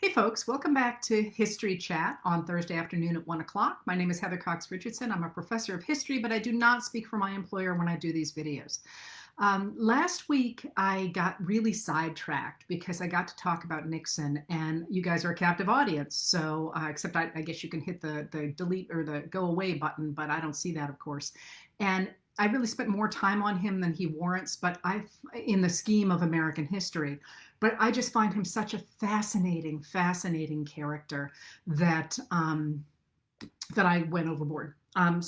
Hey folks, welcome back to History Chat on Thursday afternoon at 1 o'clock. My name is Heather Cox Richardson. I'm a professor of history, but I do not speak for my employer when I do these videos. Last week, I got really sidetracked because I got to talk about Nixon, and you guys are a captive audience. So, except I guess you can hit the delete or the go away button, but I don't see that, of course. And I really spent more time on him than he warrants, but in the scheme of American history. But I just find him such a fascinating character that that I went overboard. I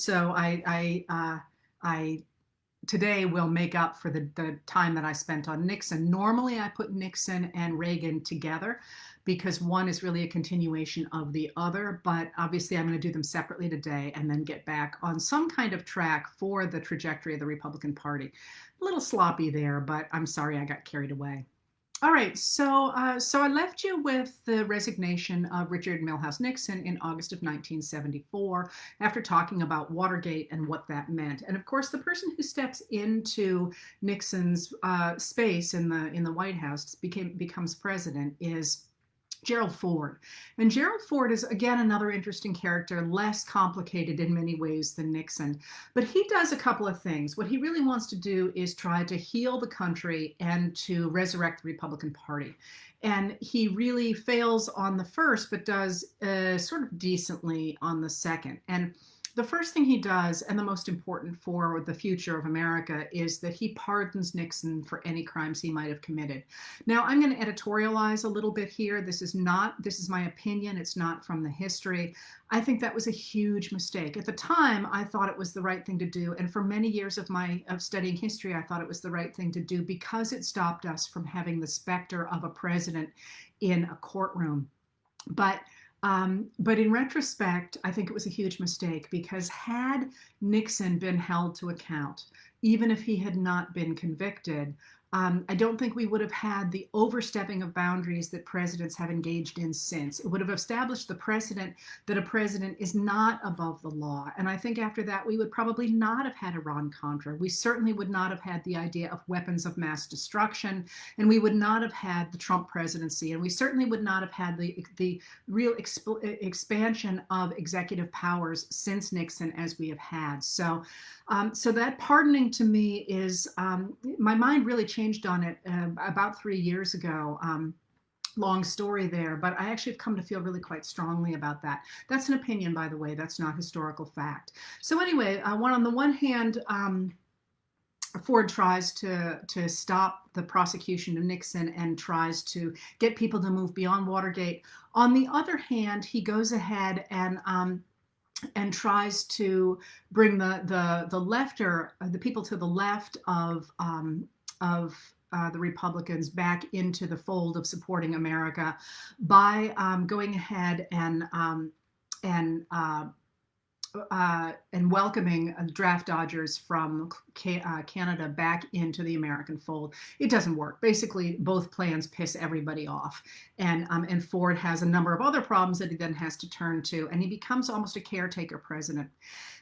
today will make up for the time that I spent on Nixon. Normally, I put Nixon and Reagan together because one is really a continuation of the other, but obviously I'm going to do them separately today and then get back on some kind of track for the trajectory of the Republican Party. A little sloppy there, but I'm sorry I got carried away. All right, so I left you with the resignation of Richard Milhous Nixon in August of 1974 after talking about Watergate and what that meant. And of course, the person who steps into Nixon's space in the White House becomes president is Gerald Ford. And Gerald Ford is, again, another interesting character, less complicated in many ways than Nixon. But he does a couple of things. What he really wants to do is try to heal the country and to resurrect the Republican Party. And he really fails on the first, but does sort of decently on the second. And the first thing he does, and the most important for the future of America, is that he pardons Nixon for any crimes he might have committed. Now, I'm going to editorialize a little bit here. This is my opinion. It's not from the history. I think that was a huge mistake. At the time, I thought it was the right thing to do. And for many years of studying history, I thought it was the right thing to do because it stopped us from having the specter of a president in a courtroom. But in retrospect, I think it was a huge mistake because had Nixon been held to account, even if he had not been convicted, I don't think we would have had the overstepping of boundaries that presidents have engaged in since. It would have established the precedent that a president is not above the law. And I think after that, we would probably not have had Iran-Contra. We certainly would not have had the idea of weapons of mass destruction. And we would not have had the Trump presidency. And we certainly would not have had the real expansion of executive powers since Nixon as we have had. So that pardoning to me is, my mind really changed on it about 3 years ago. Long story there, but I actually have come to feel really quite strongly about that. That's an opinion, by the way. That's not historical fact. So anyway, on the one hand, Ford tries to stop the prosecution of Nixon and tries to get people to move beyond Watergate. On the other hand, he goes ahead and tries to bring the people to the left of the Republicans back into the fold of supporting America by going ahead and welcoming draft dodgers from Canada back into the American fold. It doesn't work. Basically, both plans piss everybody off. And Ford has a number of other problems that he then has to turn to, and he becomes almost a caretaker president.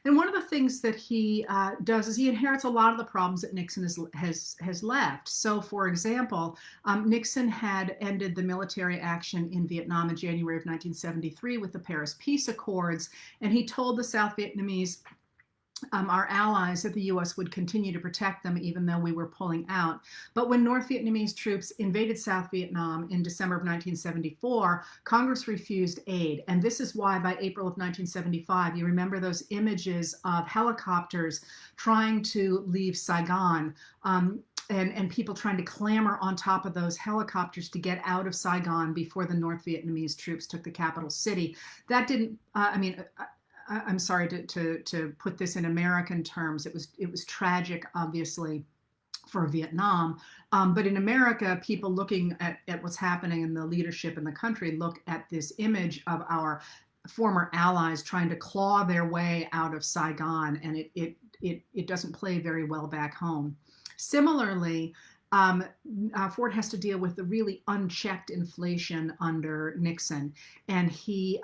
And one of the things that he does is he inherits a lot of the problems that Nixon has left. So, for example, Nixon had ended the military action in Vietnam in January of 1973 with the Paris Peace Accords, and he told the South Vietnamese, our allies, that the U.S. would continue to protect them even though we were pulling out. But when North Vietnamese troops invaded South Vietnam in December of 1974, Congress refused aid. And this is why by April of 1975, you remember those images of helicopters trying to leave Saigon, and people trying to clamber on top of those helicopters to get out of Saigon before the North Vietnamese troops took the capital city. That didn't, I'm sorry to put this in American terms. It was tragic, obviously, for Vietnam. But in America, people looking at what's happening in the leadership in the country look at this image of our former allies trying to claw their way out of Saigon, and it doesn't play very well back home. Similarly, Ford has to deal with the really unchecked inflation under Nixon, and he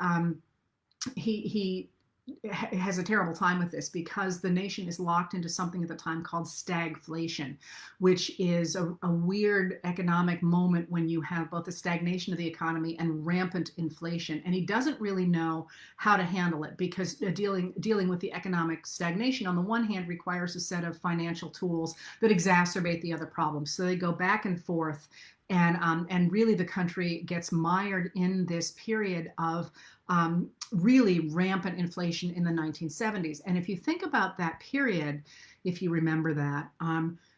has a terrible time with this because the nation is locked into something at the time called stagflation, which is a weird economic moment when you have both the stagnation of the economy and rampant inflation. And he doesn't really know how to handle it because dealing with the economic stagnation on the one hand requires a set of financial tools that exacerbate the other problems. So they go back and forth, and really the country gets mired in this period of really rampant inflation in the 1970s. And if you think about that period, if you remember that,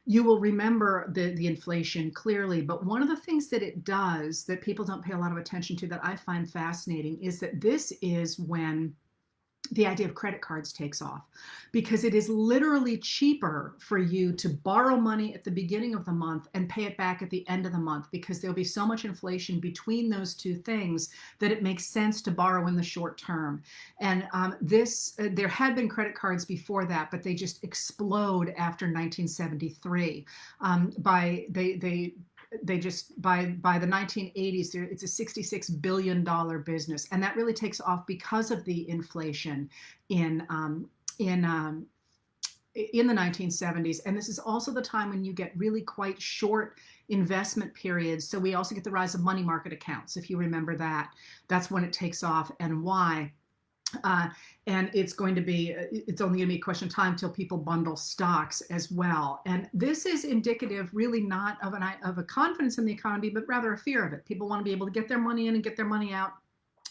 you will remember the inflation clearly. But one of the things that it does that people don't pay a lot of attention to that I find fascinating is that this is when the idea of credit cards takes off, because it is literally cheaper for you to borrow money at the beginning of the month and pay it back at the end of the month, because there'll be so much inflation between those two things that it makes sense to borrow in the short term. And there had been credit cards before that, but they just explode after 1973. By the 1980s, it's a $66 billion business, and that really takes off because of the inflation in the 1970s. And this is also the time when you get really quite short investment periods. So we also get the rise of money market accounts, if you remember that. That's when it takes off and why. And it's only going to be a question of time till people bundle stocks as well. And this is indicative really not of a confidence in the economy, but rather a fear of it. People want to be able to get their money in and get their money out,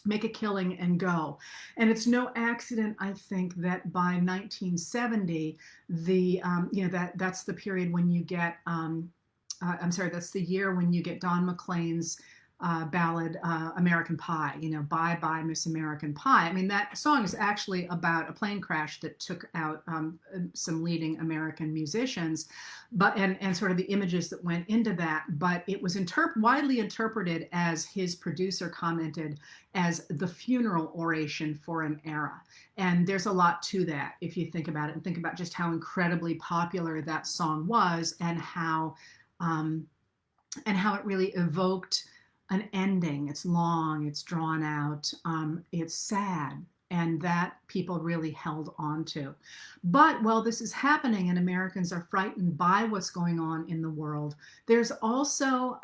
make a killing and go. And it's no accident, I think, that by 1970, that's the period when you get, that's the year when you get Don McLean's ballad, American Pie, Bye Bye Miss American Pie. I mean, that song is actually about a plane crash that took out some leading American musicians, and sort of the images that went into that. But it was widely interpreted, as his producer commented, as the funeral oration for an era. And there's a lot to that if you think about it, and think about just how incredibly popular that song was, and how it really evoked an ending. It's long, it's drawn out, it's sad, and that people really held on to. But while this is happening and Americans are frightened by what's going on in the world, there's also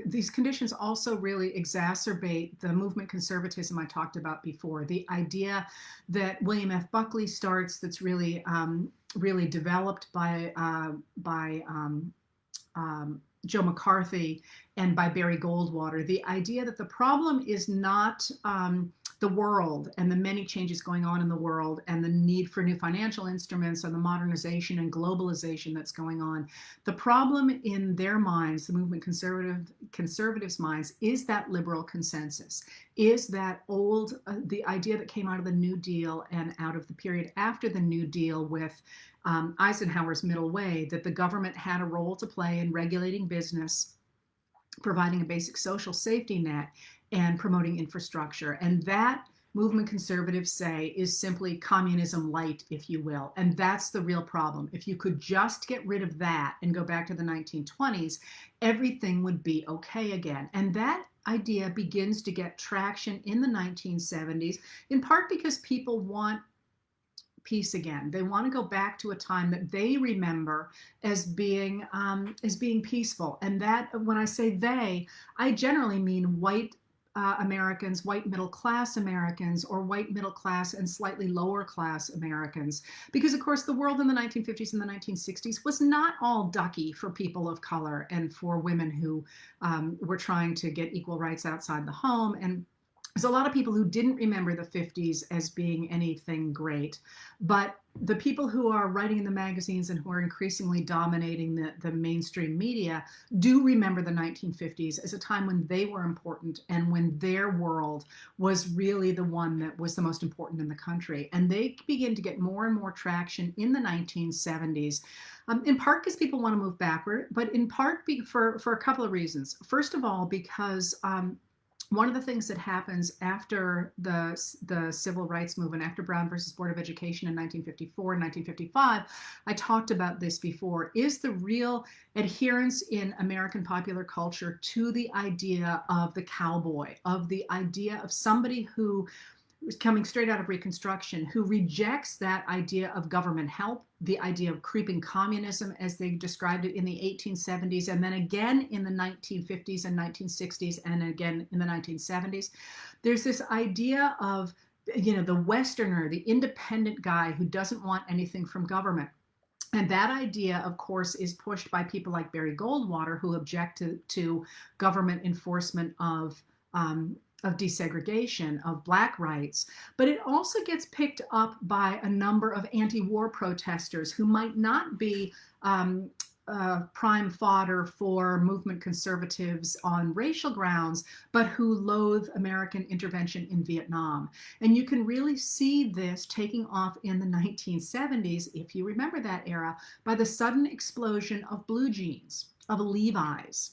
these conditions also really exacerbate the movement conservatism I talked about before. The idea that William F. Buckley starts, that's really developed by Joe McCarthy and by Barry Goldwater. The idea that the problem is not the world and the many changes going on in the world and the need for new financial instruments and the modernization and globalization that's going on. The problem in their minds, the movement conservatives' minds, is that liberal consensus, is that the idea that came out of the New Deal and out of the period after the New Deal with Eisenhower's middle way, that the government had a role to play in regulating business, providing a basic social safety net, and promoting infrastructure. And that, movement conservatives say, is simply communism light, if you will. And that's the real problem. If you could just get rid of that and go back to the 1920s, everything would be okay again. And that idea begins to get traction in the 1970s, in part because people want peace again. They want to go back to a time that they remember as being peaceful. And that, when I say they, I generally mean white Americans, white middle class Americans, or white middle class and slightly lower class Americans. Because of course the world in the 1950s and the 1960s was not all ducky for people of color and for women who were trying to get equal rights outside the home. And there's a lot of people who didn't remember the 50s as being anything great. But the people who are writing in the magazines and who are increasingly dominating the mainstream media do remember the 1950s as a time when they were important and when their world was really the one that was the most important in the country. And they begin to get more and more traction in the 1970s, in part because people want to move backward, but in part for a couple of reasons. First of all, because one of the things that happens after the civil rights movement, after Brown versus Board of Education in 1954 and 1955, I talked about this before, is the real adherence in American popular culture to the idea of the cowboy, of the idea of somebody who coming straight out of Reconstruction, who rejects that idea of government help, the idea of creeping communism as they described it in the 1870s, and then again in the 1950s and 1960s, and again in the 1970s. There's this idea of, the Westerner, the independent guy who doesn't want anything from government. And that idea, of course, is pushed by people like Barry Goldwater, who object to government enforcement of desegregation, of Black rights. But it also gets picked up by a number of anti-war protesters who might not be prime fodder for movement conservatives on racial grounds, but who loathe American intervention in Vietnam. And you can really see this taking off in the 1970s, if you remember that era, by the sudden explosion of blue jeans, of Levi's.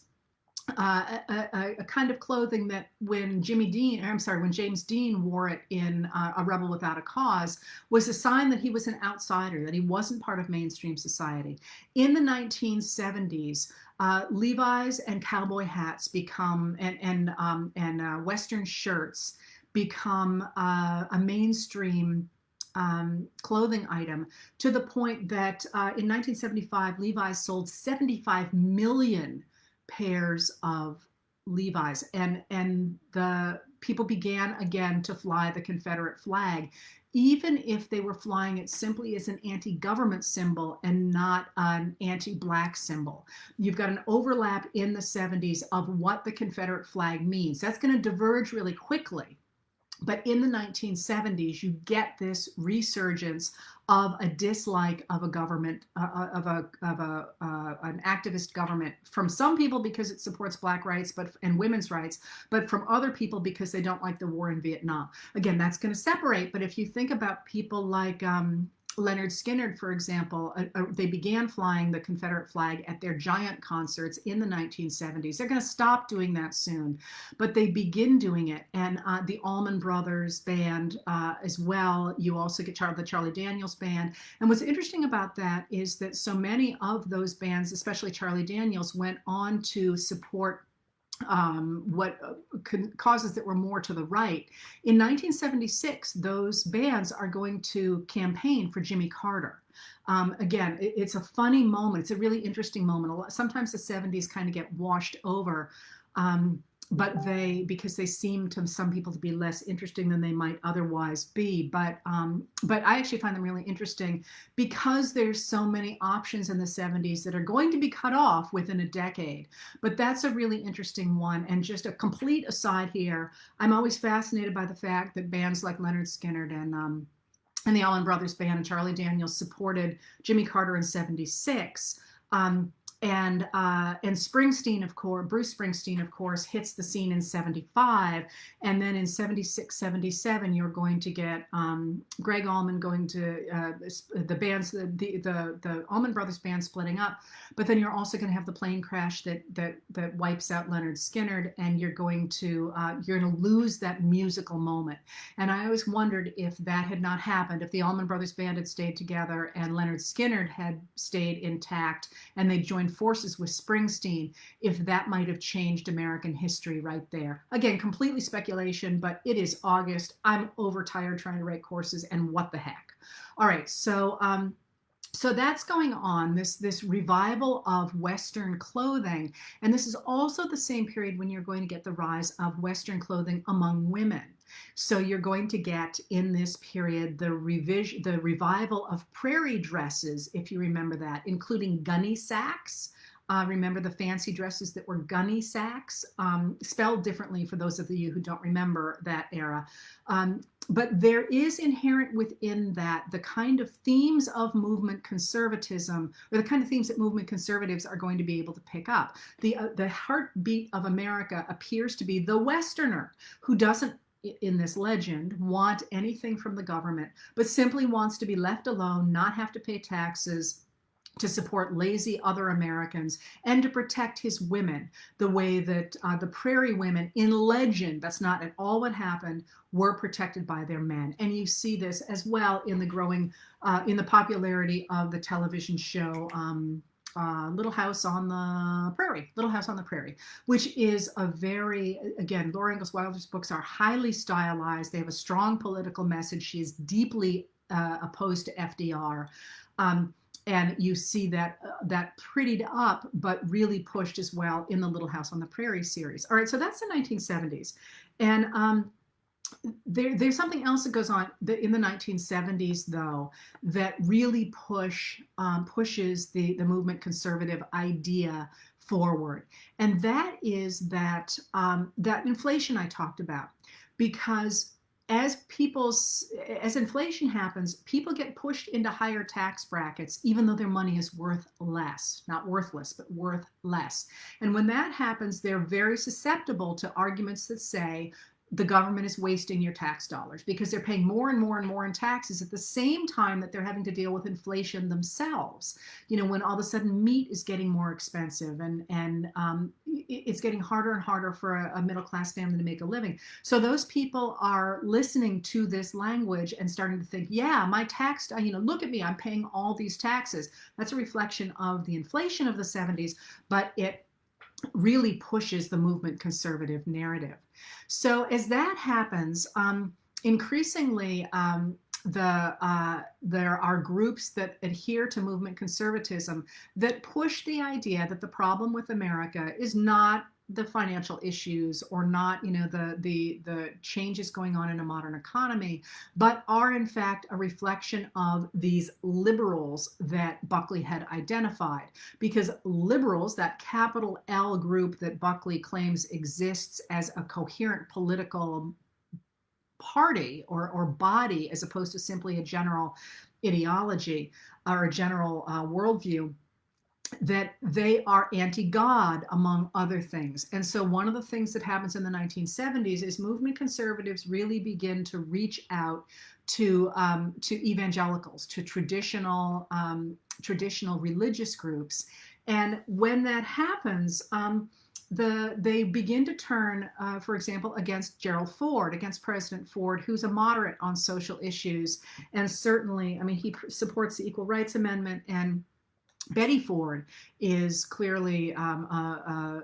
A kind of clothing that when James Dean wore it in A Rebel Without a Cause was a sign that he was an outsider, that he wasn't part of mainstream society. In the 1970s, Levi's and cowboy hats become, and Western shirts become a mainstream clothing item, to the point that in 1975, Levi's sold 75 million pairs of Levi's, and the people began again to fly the Confederate flag, even if they were flying it simply as an anti-government symbol and not an anti-Black symbol. You've got an overlap in the 70s of what the Confederate flag means. That's going to diverge really quickly. But in the 1970s, you get this resurgence of a dislike of a government, an activist government, from some people because it supports Black rights and women's rights, but from other people because they don't like the war in Vietnam. Again, that's going to separate. But if you think about people like Leonard Skinner, for example, they began flying the Confederate flag at their giant concerts in the 1970s. They're going to stop doing that soon, but they begin doing it. And the Allman Brothers Band as well. You also get the Charlie Daniels Band. And what's interesting about that is that so many of those bands, especially Charlie Daniels, went on to support causes that were more to the right. In 1976, those bands are going to campaign for Jimmy Carter. Again, it's a funny moment. It's a really interesting moment. Sometimes the 70s kind of get washed over, but because they seem to some people to be less interesting than they might otherwise be. But I actually find them really interesting because there's so many options in the 70s that are going to be cut off within a decade. But that's a really interesting one. And just a complete aside here, I'm always fascinated by the fact that bands like Leonard Skinner and the Allman Brothers Band and Charlie Daniels supported Jimmy Carter in '76. And Springsteen, of course, Bruce Springsteen, of course, hits the scene in '75. And then in '76, '77, you're going to get Greg Allman going to the bands, the Allman Brothers Band splitting up. But then you're also going to have the plane crash that wipes out Leonard Skinner, and you're going to lose that musical moment. And I always wondered if that had not happened, if the Allman Brothers Band had stayed together and Leonard Skinner had stayed intact, and they joined forces with Springsteen, if that might have changed American history right there. Again, completely speculation, but it is August. I'm overtired trying to write courses, and what the heck. All right, so that's going on, this revival of Western clothing. And this is also the same period when you're going to get the rise of Western clothing among women. So you're going to get in this period the revival of prairie dresses, if you remember that, including gunny sacks. Remember the fancy dresses that were gunny sacks, spelled differently for those of you who don't remember that era. But there is inherent within that the kind of themes of movement conservatism, or the kind of themes that movement conservatives are going to be able to pick up. The heartbeat of America appears to be the Westerner, who doesn't, in this legend, want anything from the government, but simply wants to be left alone, not have to pay taxes, to support lazy other Americans, and to protect his women the way that the prairie women in legend, that's not at all what happened, were protected by their men. And you see this as well in the growing, in the popularity of the television show Little House on the Prairie, Little House on the Prairie, which is a very, again, Laura Ingalls Wilder's books are highly stylized. They have a strong political message. She is deeply opposed to FDR. And you see that prettied up, but really pushed as well in the Little House on the Prairie series. All right, so that's the 1970s. And there's something else that goes on in the 1970s, though, that really pushes the movement conservative idea forward, and that is that that inflation I talked about, because as inflation happens, people get pushed into higher tax brackets, even though their money is worth less, not worthless, but worth less. And when that happens, they're very susceptible to arguments that say, the government is wasting your tax dollars, because they're paying more and more and more in taxes at the same time that they're having to deal with inflation themselves. You know, when all of a sudden meat is getting more expensive, and it's getting harder and harder for a middle-class family to make a living. So those people are listening to this language and starting to think, yeah, my tax, look at me, I'm paying all these taxes. That's a reflection of the inflation of the 70s, but it really pushes the movement conservative narrative. So as that happens, increasingly there are groups that adhere to movement conservatism that push the idea that the problem with America is not the financial issues, or not, the changes going on in a modern economy, but are in fact a reflection of these liberals that Buckley had identified. Because liberals, that capital L group that Buckley claims exists as a coherent political party or body, as opposed to simply a general ideology or a general worldview, that they are anti-God, among other things. And so one of the things that happens in the 1970s is movement conservatives really begin to reach out to evangelicals, to traditional religious groups. And when that happens, they begin to turn, for example, against Gerald Ford, against President Ford, who's a moderate on social issues. And certainly, he supports the Equal Rights Amendment, and Betty Ford is clearly a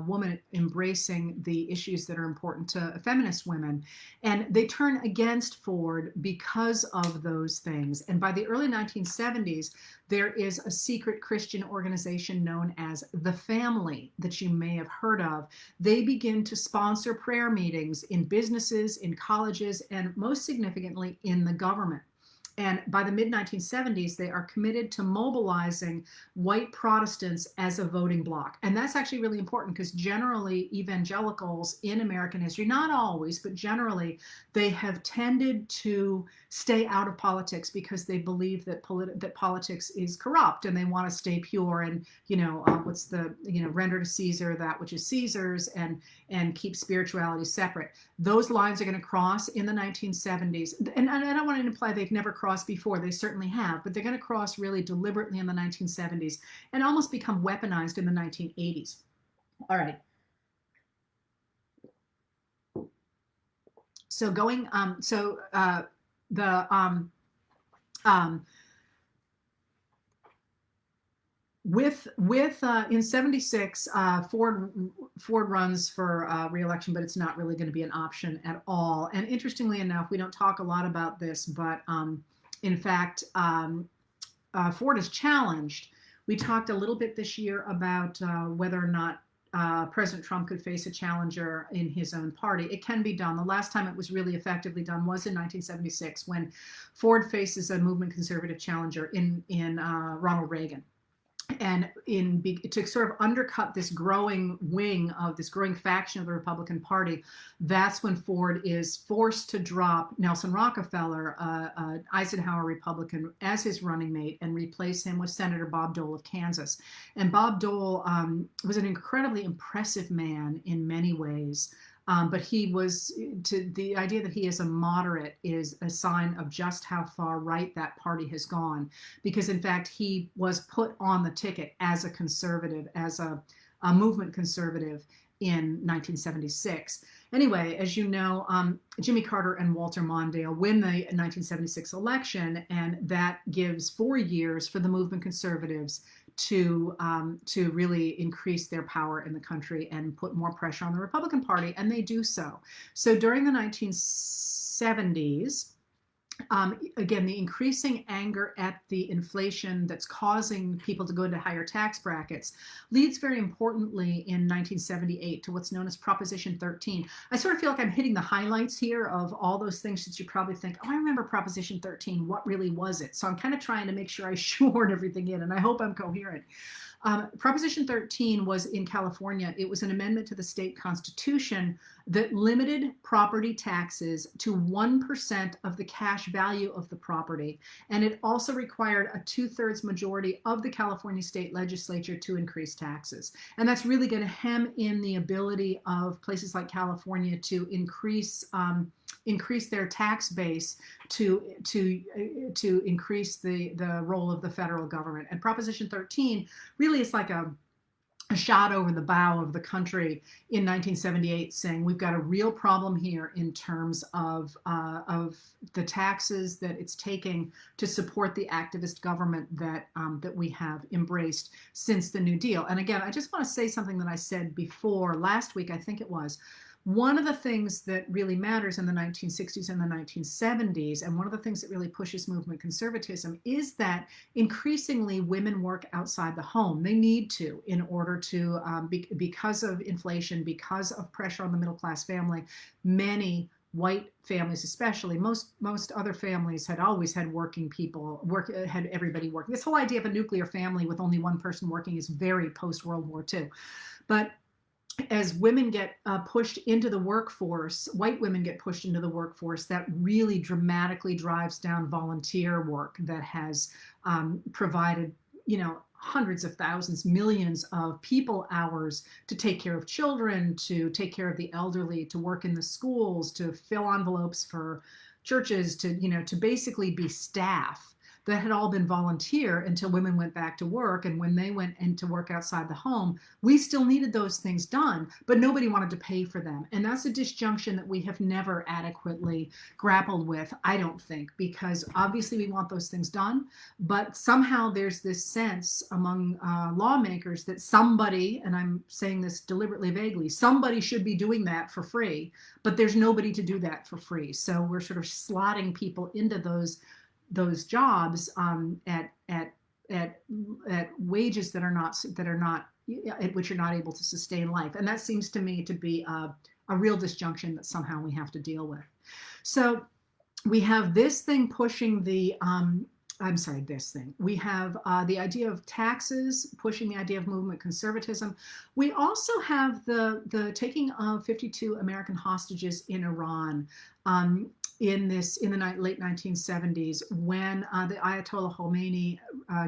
woman embracing the issues that are important to feminist women. And they turn against Ford because of those things. And by the early 1970s, there is a secret Christian organization known as The Family that you may have heard of. They begin to sponsor prayer meetings in businesses, in colleges, and most significantly in the government. And by the mid-1970s, they are committed to mobilizing white Protestants as a voting bloc. And that's actually really important, because generally evangelicals in American history, not always, but generally, they have tended to stay out of politics because they believe that politics is corrupt, and they want to stay pure and, render to Caesar that which is Caesar's, and keep spirituality separate. Those lines are going to cross in the 1970s. And I don't want to imply they've never crossed before. They certainly have, but they're going to cross really deliberately in the 1970s and almost become weaponized in the 1980s. All right. So going, in 76, Ford runs for re-election, but it's not really going to be an option at all. And interestingly enough, we don't talk a lot about this, but in fact, Ford is challenged. We talked a little bit this year about whether or not President Trump could face a challenger in his own party. It can be done. The last time it was really effectively done was in 1976, when Ford faces a movement conservative challenger in Ronald Reagan. And to sort of undercut this growing faction of the Republican Party, that's when Ford is forced to drop Nelson Rockefeller, Eisenhower Republican, as his running mate, and replace him with Senator Bob Dole of Kansas. And Bob Dole was an incredibly impressive man in many ways. But the idea that he is a moderate is a sign of just how far right that party has gone, because in fact he was put on the ticket as a conservative, as a movement conservative in 1976. Anyway, as you know, Jimmy Carter and Walter Mondale win the 1976 election, and that gives 4 years for the movement conservatives to really increase their power in the country and put more pressure on the Republican Party, and they do so. So during the 1970s, again, the increasing anger at the inflation that's causing people to go into higher tax brackets leads very importantly in 1978 to what's known as Proposition 13. I sort of feel like I'm hitting the highlights here of all those things that you probably think, oh, I remember Proposition 13. What really was it? So I'm kind of trying to make sure I shoehorn everything in, and I hope I'm coherent. Proposition 13 was in California. It was an amendment to the state constitution that limited property taxes to 1% of the cash value of the property. And it also required a 2/3 majority of the California state legislature to increase taxes. And that's really going to hem in the ability of places like California to increase their tax base to increase the role of the federal government. And Proposition 13 really is like a shot over the bow of the country in 1978, saying we've got a real problem here in terms of the taxes that it's taking to support the activist government that we have embraced since the New Deal. And again, I just want to say something that I said before last week, I think it was. One of the things that really matters in the 1960s and the 1970s, and one of the things that really pushes movement conservatism, is that increasingly women work outside the home. They need to, in order to, because of inflation, because of pressure on the middle class family, many white families especially, most other families had always had working people, had everybody working. This whole idea of a nuclear family with only one person working is very post-World War II. But as women get pushed into the workforce, white women get pushed into the workforce, that really dramatically drives down volunteer work that has provided, hundreds of thousands, millions of people hours to take care of children, to take care of the elderly, to work in the schools, to fill envelopes for churches, to basically be staff that had all been volunteer until women went back to work. And when they went into work outside the home, we still needed those things done, but nobody wanted to pay for them. And that's a disjunction that we have never adequately grappled with, I don't think, because obviously we want those things done, but somehow there's this sense among lawmakers that somebody, and I'm saying this deliberately vaguely, somebody should be doing that for free, but there's nobody to do that for free. So we're sort of slotting people into those jobs at wages that are not at which you're not able to sustain life. And that seems to me to be a real disjunction that somehow we have to deal with. So we have this thing pushing the we have the idea of taxes pushing the idea of movement conservatism. We also have the taking of 52 American hostages in Iran. In the late 1970s, when the Ayatollah Khomeini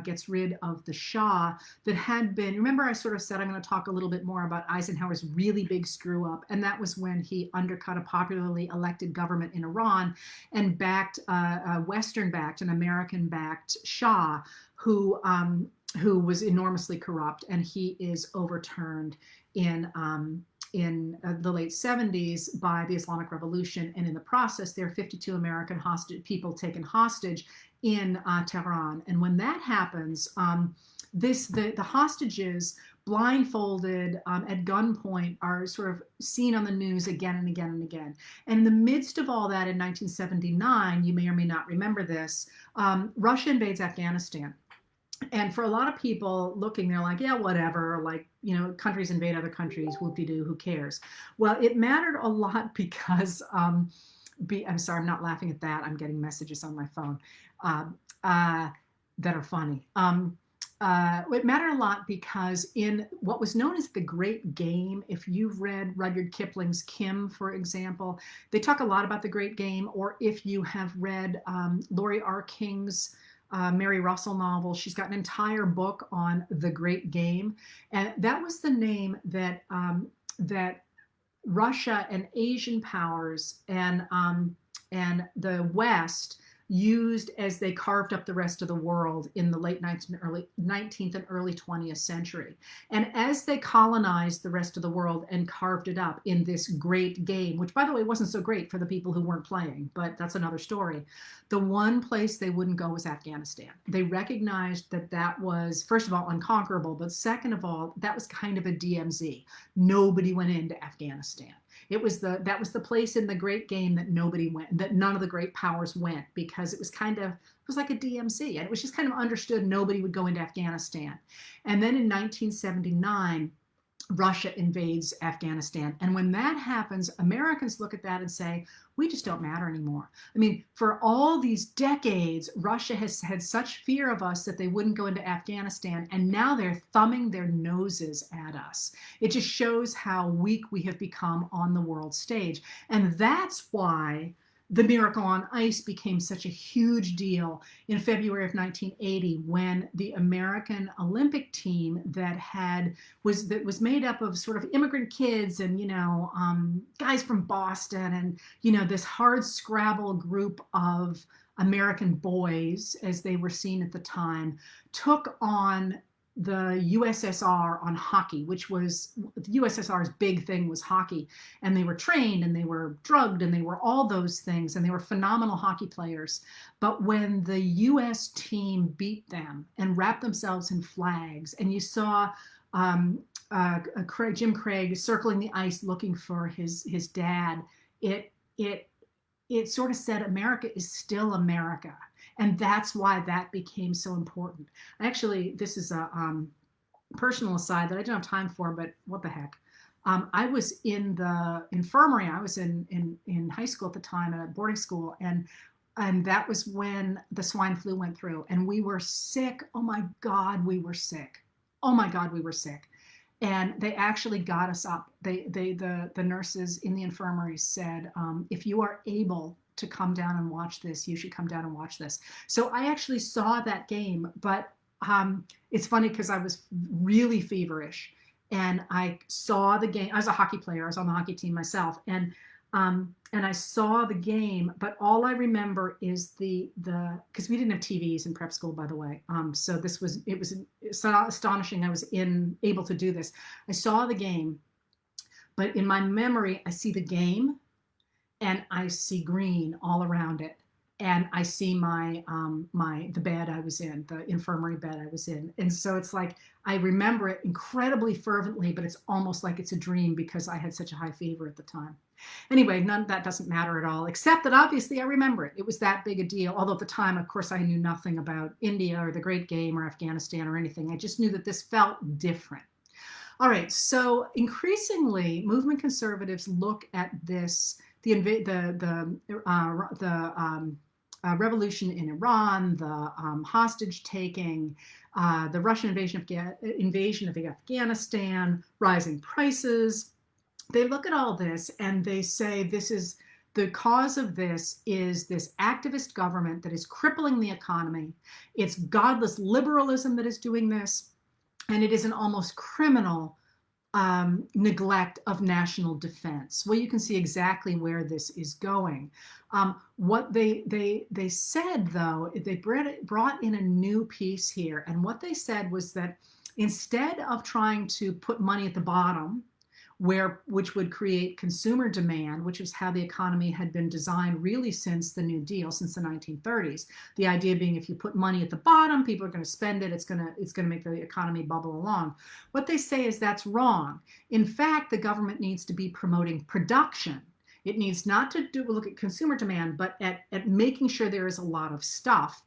gets rid of the Shah that had been, remember I sort of said I'm going to talk a little bit more about Eisenhower's really big screw up, and that was when he undercut a popularly elected government in Iran and backed a Western-backed, an American-backed Shah who was enormously corrupt, and he is overturned in the late 70s by the Islamic Revolution, and in the process there are 52 American people taken hostage in Tehran. And when that happens, the hostages, blindfolded at gunpoint, are sort of seen on the news again and again and again. And in the midst of all that, in 1979, you may or may not remember this, Russia invades Afghanistan. And for a lot of people looking, they're like, yeah, whatever, like, countries invade other countries, whoop-de-doo, who cares? Well, it mattered a lot because, I'm sorry, I'm not laughing at that. I'm getting messages on my phone that are funny. It mattered a lot because in what was known as the Great Game, if you've read Rudyard Kipling's Kim, for example, they talk a lot about the Great Game. Or if you have read Laurie R. King's Mary Russell novel, she's got an entire book on the Great Game, and that was the name that that Russia and Asian powers and the West used as they carved up the rest of the world in the late 19th and early 20th century. And as they colonized the rest of the world and carved it up in this great game, which by the way wasn't so great for the people who weren't playing, but that's another story, the one place they wouldn't go was Afghanistan. They recognized that that was, first of all, unconquerable, but second of all, that was kind of a DMZ. Nobody went into Afghanistan. That was the place in the great game that nobody went, that none of the great powers went, because it was like a DMZ, and it was just kind of understood nobody would go into Afghanistan. And then in 1979, Russia invades Afghanistan. And when that happens, Americans look at that and say, we just don't matter anymore. I mean, for all these decades, Russia has had such fear of us that they wouldn't go into Afghanistan. And now they're thumbing their noses at us. It just shows how weak we have become on the world stage. And that's why the Miracle on Ice became such a huge deal in February of 1980, when the American Olympic team that was made up of sort of immigrant kids and, guys from Boston and, this hard scrabble group of American boys, as they were seen at the time, took on the USSR on hockey, which was the USSR's big thing was hockey. And they were trained and they were drugged and they were all those things, and they were phenomenal hockey players. But when the US team beat them and wrapped themselves in flags, and you saw Jim Craig circling the ice looking for his dad, it sort of said America is still America. And that's why that became so important. Actually, this is a personal aside that I don't have time for, but what the heck. I was in the infirmary. I was in high school at the time at a boarding school. And that was when the swine flu went through. And we were sick. Oh my God, we were sick. Oh my God, we were sick. And they actually got us up. The nurses in the infirmary said, if you are able to come down and watch this, you should come down and watch this. So I actually saw that game, but it's funny because I was really feverish and I saw the game. I was a hockey player. I was on the hockey team myself. And I saw the game, but all I remember is because we didn't have TVs in prep school, by the way. So it was astonishing I was able to do this. I saw the game, but in my memory, I see the game and I see green all around it. And I see the bed I was in, the infirmary bed I was in. And so it's like, I remember it incredibly fervently, but it's almost like it's a dream because I had such a high fever at the time. Anyway, that doesn't matter at all, except that obviously I remember it. It was that big a deal. Although at the time, of course, I knew nothing about India or the Great Game or Afghanistan or anything. I just knew that this felt different. All right, so increasingly, movement conservatives look at this, the revolution in Iran, the hostage taking, the Russian invasion of Afghanistan, rising prices. They look at all this and they say the cause of this is this activist government that is crippling the economy. It's godless liberalism that is doing this, and it is an almost criminal neglect of national defense. Well, you can see exactly where this is going. What they said, though, they brought in a new piece here. And what they said was that instead of trying to put money at the bottom, which would create consumer demand, which is how the economy had been designed really since the New Deal, since the 1930s. The idea being if you put money at the bottom, people are going to spend it. It's going to make the economy bubble along. What they say is that's wrong. In fact, the government needs to be promoting production. It needs not to look at consumer demand, but at making sure there is a lot of stuff.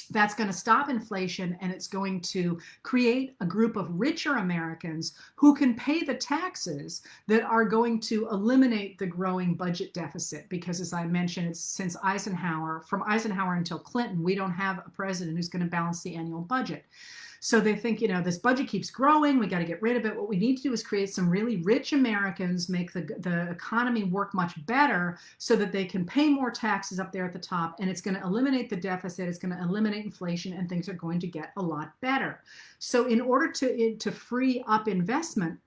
That's going to stop inflation, and it's going to create a group of richer Americans who can pay the taxes that are going to eliminate the growing budget deficit. Because as I mentioned, it's since from Eisenhower until Clinton, we don't have a president who's going to balance the annual budget. So they think, this budget keeps growing. We got to get rid of it. What we need to do is create some really rich Americans, make the economy work much better so that they can pay more taxes up there at the top. And it's going to eliminate the deficit. It's going to eliminate inflation, and things are going to get a lot better. So in order to free up investment,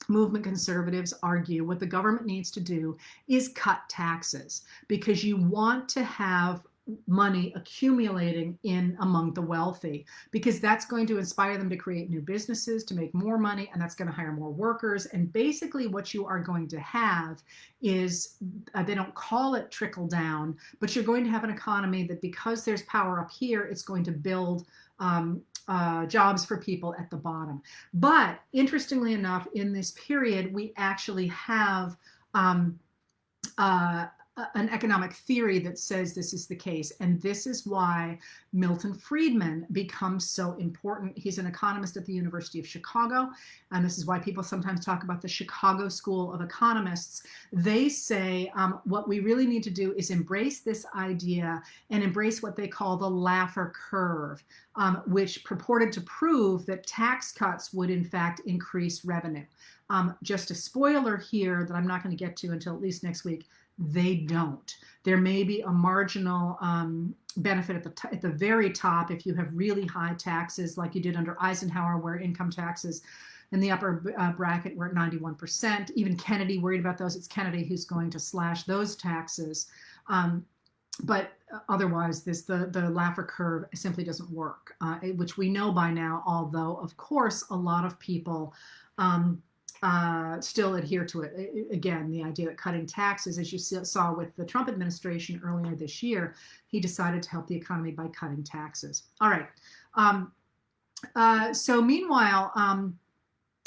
movement conservatives argue what the government needs to do is cut taxes, because you want to have money accumulating in among the wealthy, because that's going to inspire them to create new businesses, to make more money, and that's going to hire more workers. And basically what you are going to have is, they don't call it trickle down, but you're going to have an economy that, because there's power up here, it's going to build jobs for people at the bottom. But interestingly enough, in this period, we actually have an economic theory that says this is the case. And this is why Milton Friedman becomes so important. He's an economist at the University of Chicago. And this is why people sometimes talk about the Chicago School of Economists. They say what we really need to do is embrace this idea and embrace what they call the Laffer curve, which purported to prove that tax cuts would in fact increase revenue. Just a spoiler here that I'm not going to get to until at least next week. They don't. There may be a marginal benefit at the very top if you have really high taxes, like you did under Eisenhower, where income taxes in the upper bracket were at 91%. Even Kennedy worried about those. It's Kennedy who's going to slash those taxes. But otherwise, the Laffer curve simply doesn't work, which we know by now, although, of course, a lot of people still adhere to it. Again, the idea that cutting taxes, as you saw with the Trump administration earlier this year, he decided to help the economy by cutting taxes. All right. So meanwhile,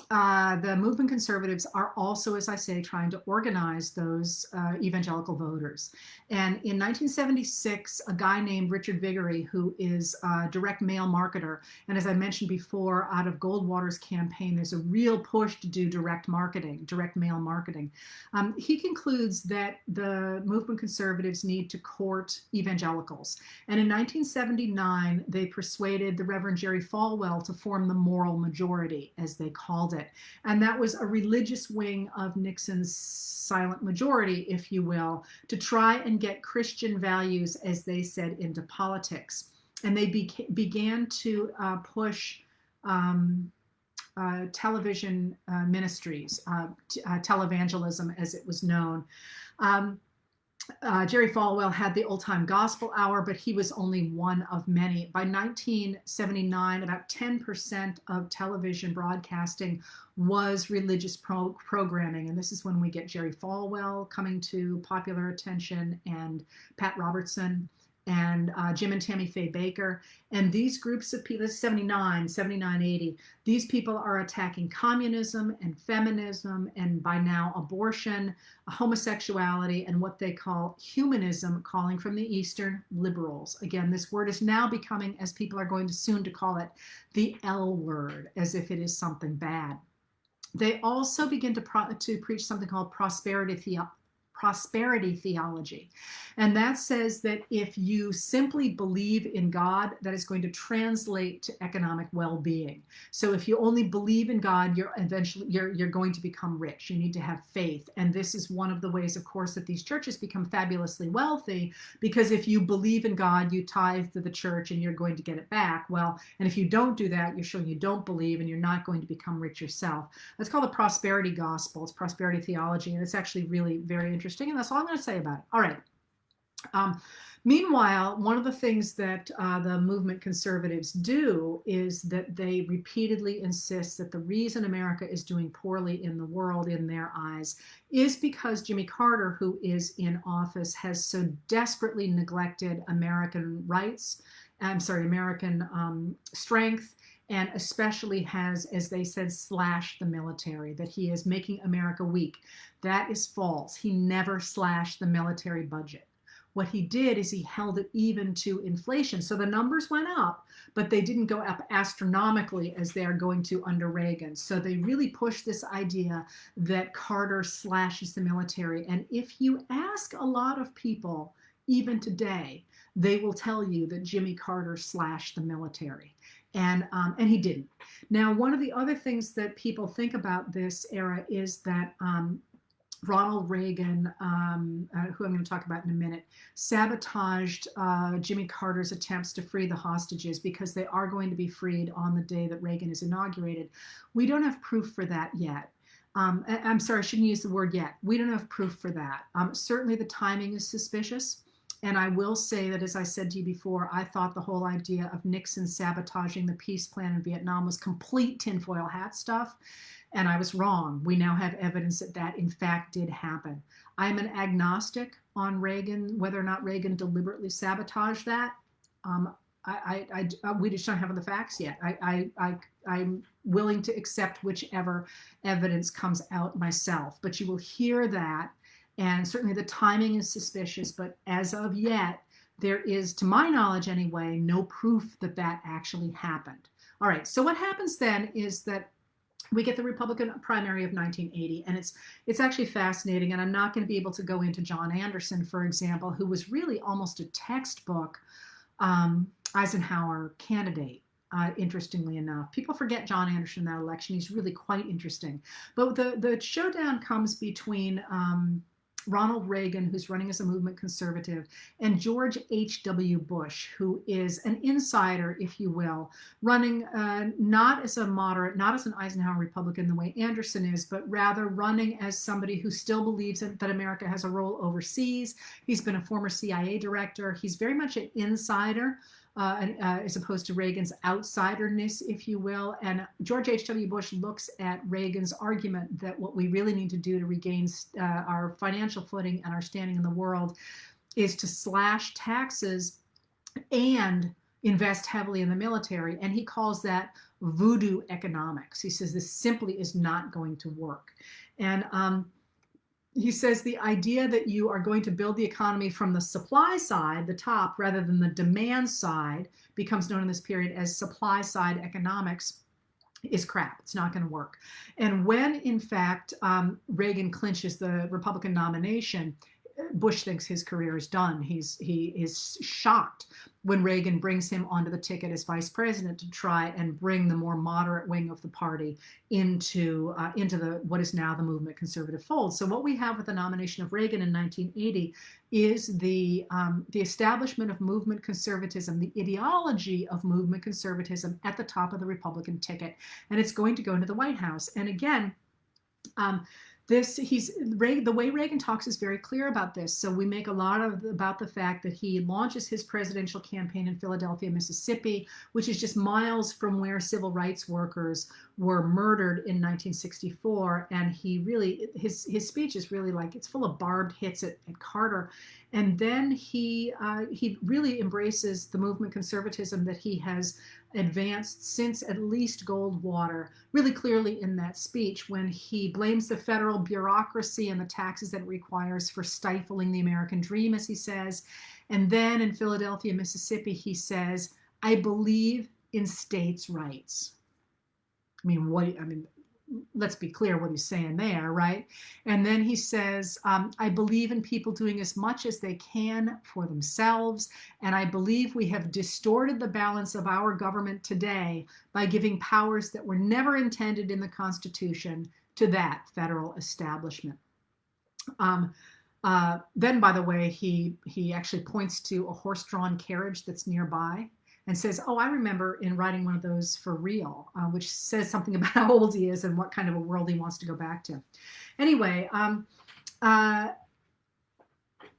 the movement conservatives are also, as I say, trying to organize those evangelical voters. And in 1976, a guy named Richard Viguerie, who is a direct mail marketer, and as I mentioned before, out of Goldwater's campaign, there's a real push to do direct mail marketing. He concludes that the movement conservatives need to court evangelicals. And in 1979, they persuaded the Reverend Jerry Falwell to form the Moral Majority, as they called it. And that was a religious wing of Nixon's silent majority, if you will, to try and get Christian values, as they said, into politics. And they began to push television ministries, televangelism as it was known. Jerry Falwell had the Old Time Gospel Hour, but he was only one of many. By 1979, about 10% of television broadcasting was religious programming. And this is when we get Jerry Falwell coming to popular attention, and Pat Robertson, and Jim and Tammy Faye Baker. And these groups of people, this is 79, 80, these people are attacking communism and feminism, and by now abortion, homosexuality, and what they call humanism, calling from the Eastern liberals. Again, this word is now becoming, as people are going to soon to call it, the L word, as if it is something bad. They also begin to preach something called prosperity theology. And that says that if you simply believe in God, that is going to translate to economic well-being. So if you only believe in God, you're going to become rich. You need to have faith. And this is one of the ways, of course, that these churches become fabulously wealthy, because if you believe in God, you tithe to the church and you're going to get it back. Well, and if you don't do that, you're showing you don't believe and you're not going to become rich yourself. That's called the prosperity gospel. It's prosperity theology, and it's actually really very interesting. And that's all I'm going to say about it. All right. Meanwhile, one of the things that the movement conservatives do is that they repeatedly insist that the reason America is doing poorly in the world, in their eyes, is because Jimmy Carter, who is in office, has so desperately neglected American rights, American strength, and especially has, as they said, slashed the military, that he is making America weak. That is false. He never slashed the military budget. What he did is he held it even to inflation. So the numbers went up, but they didn't go up astronomically as they are going to under Reagan. So they really pushed this idea that Carter slashes the military. And if you ask a lot of people, even today, they will tell you that Jimmy Carter slashed the military. And he didn't. Now, one of the other things that people think about this era is that Ronald Reagan, who I'm going to talk about in a minute, sabotaged Jimmy Carter's attempts to free the hostages, because they are going to be freed on the day that Reagan is inaugurated. We don't have proof for that yet. I'm sorry, I shouldn't use the word yet. We don't have proof for that. Certainly the timing is suspicious. And I will say that, as I said to you before, I thought the whole idea of Nixon sabotaging the peace plan in Vietnam was complete tinfoil hat stuff. And I was wrong. We now have evidence that that, in fact, did happen. I'm an agnostic on Reagan, whether or not Reagan deliberately sabotaged that. We just don't have the facts yet. I'm willing to accept whichever evidence comes out myself. But you will hear that. And certainly the timing is suspicious. But as of yet, there is, to my knowledge anyway, no proof that that actually happened. All right. So what happens then is that we get the Republican primary of 1980, and it's actually fascinating. And I'm not going to be able to go into John Anderson, for example, who was really almost a textbook Eisenhower candidate. Interestingly enough, people forget John Anderson in that election. He's really quite interesting. But the showdown comes between Ronald Reagan, who's running as a movement conservative, and George H.W. Bush, who is an insider, if you will, running not as a moderate, not as an Eisenhower Republican the way Anderson is, but rather running as somebody who still believes that America has a role overseas. He's been a former CIA director. He's very much an insider. As opposed to Reagan's outsiderness, if you will. And George H.W. Bush looks at Reagan's argument that what we really need to do to regain our financial footing and our standing in the world is to slash taxes and invest heavily in the military. And he calls that voodoo economics. He says this simply is not going to work. And he says the idea that you are going to build the economy from the supply side, the top, rather than the demand side, becomes known in this period as supply side economics, is crap. It's not going to work. And when, in fact, Reagan clinches the Republican nomination, Bush thinks his career is done. He is shocked when Reagan brings him onto the ticket as vice president to try and bring the more moderate wing of the party into the what is now the movement conservative fold. So what we have with the nomination of Reagan in 1980 is the establishment of movement conservatism, the ideology of movement conservatism at the top of the Republican ticket, and it's going to go into the White House. And again, the way Reagan talks is very clear about this. So we make a lot about the fact that he launches his presidential campaign in Philadelphia, Mississippi, which is just miles from where civil rights workers were murdered in 1964. And he really, his speech is really like, it's full of barbed hits at Carter. And then he really embraces the movement conservatism that he has advanced since at least Goldwater, really clearly in that speech when he blames the federal bureaucracy and the taxes that it requires for stifling the American dream, as he says. And then in Philadelphia, Mississippi, he says, I believe in states' rights. Let's be clear what he's saying there, right? And then he says, I believe in people doing as much as they can for themselves. And I believe we have distorted the balance of our government today by giving powers that were never intended in the Constitution to that federal establishment. Then, by the way, he actually points to a horse-drawn carriage that's nearby and says, oh, I remember in writing one of those for real, which says something about how old he is and what kind of a world he wants to go back to. Anyway,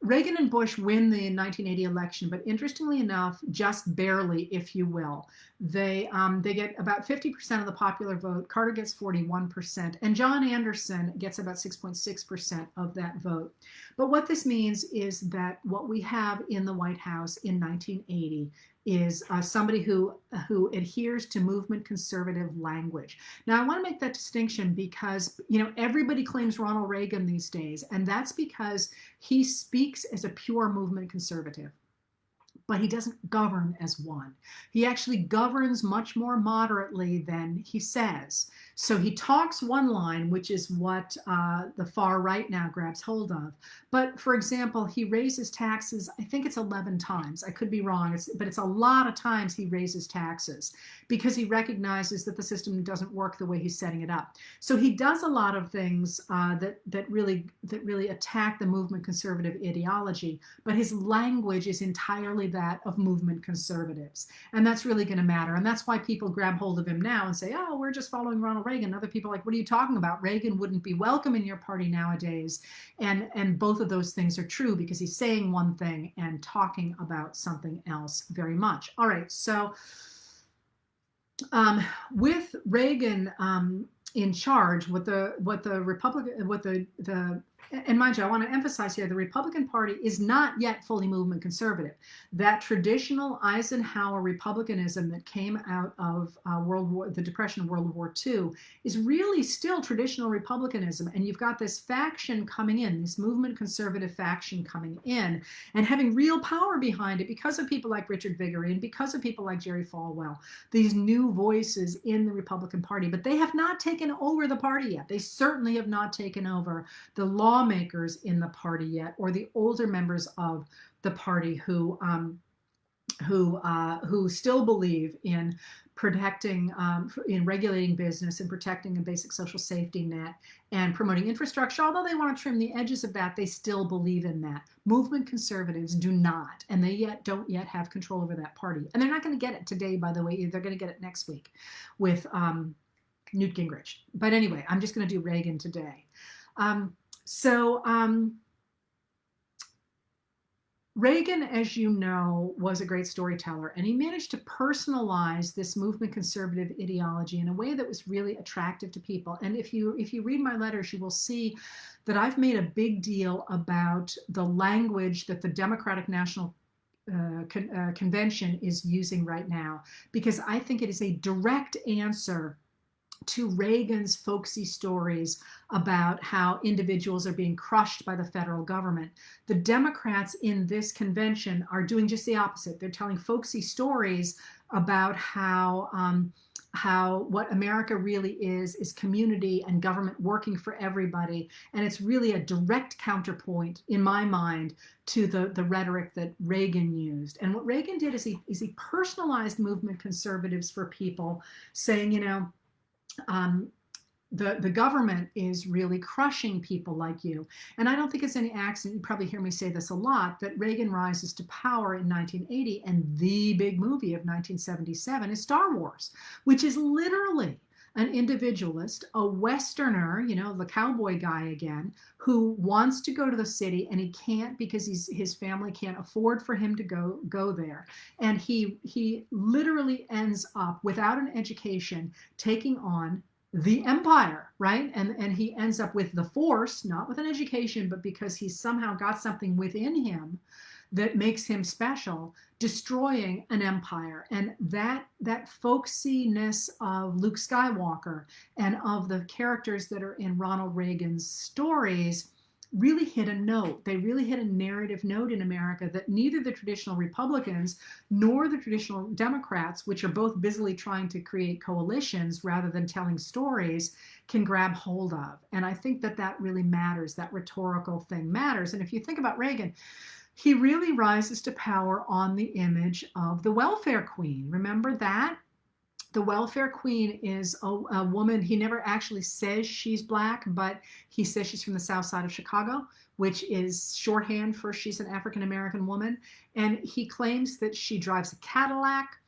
Reagan and Bush win the 1980 election, but interestingly enough, just barely, if you will. They get about 50% of the popular vote. Carter gets 41%, and John Anderson gets about 6.6% of that vote. But what this means is that what we have in the White House in 1980 is somebody who adheres to movement conservative language. Now, I want to make that distinction because, everybody claims Ronald Reagan these days, and that's because he speaks as a pure movement conservative. But he doesn't govern as one. He actually governs much more moderately than he says. So he talks one line, which is what the far right now grabs hold of. But for example, he raises taxes, I think it's 11 times. I could be wrong, but it's a lot of times he raises taxes because he recognizes that the system doesn't work the way he's setting it up. So he does a lot of things that really attack the movement conservative ideology, but his language is entirely that of movement conservatives. And that's really going to matter. And that's why people grab hold of him now and say, oh, we're just following Ronald Reagan. Reagan. Other people are like, what are you talking about? Reagan wouldn't be welcome in your party nowadays. And both of those things are true because he's saying one thing and talking about something else very much. All right, so with Reagan in charge, what the Republican, and mind you, I want to emphasize here, the Republican Party is not yet fully movement conservative. That traditional Eisenhower Republicanism that came out of the Depression of World War II is really still traditional Republicanism. And you've got this faction coming in, this movement conservative faction coming in and having real power behind it because of people like Richard Viguerie and because of people like Jerry Falwell, these new voices in the Republican Party. But they have not taken over the party yet. They certainly have not taken over the lawmakers in the party yet, or the older members of the party who still believe in protecting, in regulating business and protecting a basic social safety net and promoting infrastructure. Although they want to trim the edges of that, they still believe in that. Movement conservatives do not, and they don't yet have control over that party. And they're not going to get it today, by the way. They're going to get it next week with Newt Gingrich. But anyway, I'm just going to do Reagan today. Reagan, as you know, was a great storyteller, and he managed to personalize this movement conservative ideology in a way that was really attractive to people. And if you read my letters, you will see that I've made a big deal about the language that the Democratic National Convention is using right now, because I think it is a direct answer to Reagan's folksy stories about how individuals are being crushed by the federal government. The Democrats in this convention are doing just the opposite. They're telling folksy stories about how what America really is community and government working for everybody. And it's really a direct counterpoint, in my mind, to the rhetoric that Reagan used. And what Reagan did is he personalized movement conservatives for people, saying, the government is really crushing people like you. And I don't think it's any accident, you probably hear me say this a lot, that Reagan rises to power in 1980, and the big movie of 1977 is Star Wars, which is literally an individualist, a Westerner, the cowboy guy again, who wants to go to the city and he can't because his family can't afford for him to go there. And he literally ends up, without an education, taking on the empire, right? And he ends up with the force, not with an education, but because he's somehow got something within him that makes him special, destroying an empire. And that folksiness of Luke Skywalker and of the characters that are in Ronald Reagan's stories really hit a note. They really hit a narrative note in America that neither the traditional Republicans nor the traditional Democrats, which are both busily trying to create coalitions rather than telling stories, can grab hold of. And I think that really matters. That rhetorical thing matters. And if you think about Reagan, he really rises to power on the image of the welfare queen. Remember that? The welfare queen is a woman. He never actually says she's Black, but he says she's from the South Side of Chicago, which is shorthand for she's an African-American woman. And he claims that she drives a Cadillac,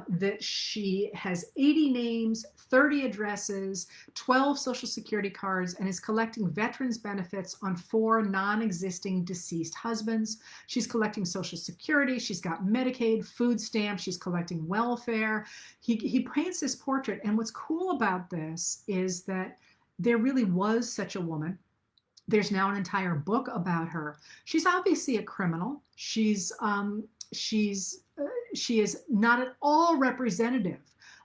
that she has 80 names, 30 addresses, 12 Social Security cards, and is collecting veterans benefits on 4 non-existing deceased husbands. She's collecting Social Security. She's got Medicaid, food stamps. She's collecting welfare. He paints this portrait. And what's cool about this is that there really was such a woman. There's now an entire book about her. She's obviously a criminal. She is not at all representative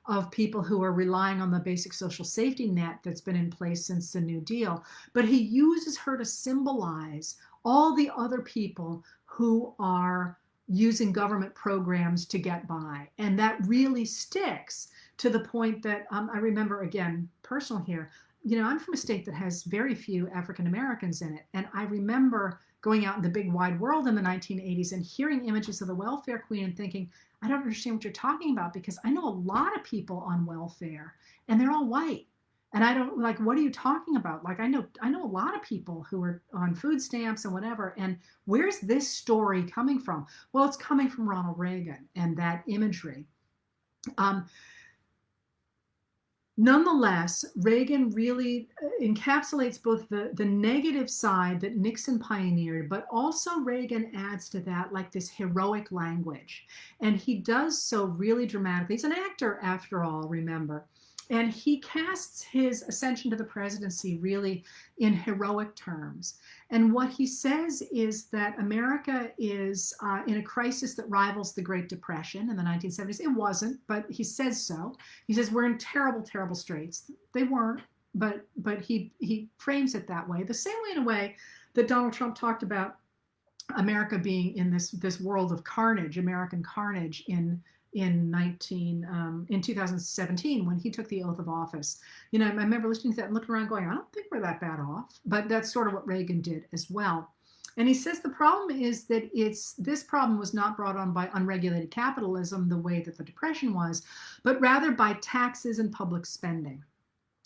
of people who are relying on the basic social safety net that's been in place since the New Deal. But he uses her to symbolize all the other people who are using government programs to get by. And that really sticks to the point that I remember, again, personal here, I'm from a state that has very few African Americans in it. And I remember going out in the big wide world in the 1980s and hearing images of the welfare queen and thinking, I don't understand what you're talking about, because I know a lot of people on welfare and they're all white. And I don't, like, what are you talking about? Like, I know a lot of people who are on food stamps and whatever. And where's this story coming from? Well, it's coming from Ronald Reagan and that imagery. Nonetheless, Reagan really encapsulates both the negative side that Nixon pioneered, but also Reagan adds to that like this heroic language. And he does so really dramatically. He's an actor, after all, remember. And he casts his ascension to the presidency really in heroic terms. And what he says is that America is in a crisis that rivals the Great Depression in the 1970s. It wasn't, but he says so. He says we're in terrible, terrible straits. They weren't, but he frames it that way. The same way, in a way, that Donald Trump talked about America being in this world of carnage, American carnage in 2017 when he took the oath of office. You know, I remember listening to that and looking around going, I don't think we're that bad off. But that's sort of what Reagan did as well. And he says the problem is that this problem was not brought on by unregulated capitalism the way that the Depression was, but rather by taxes and public spending.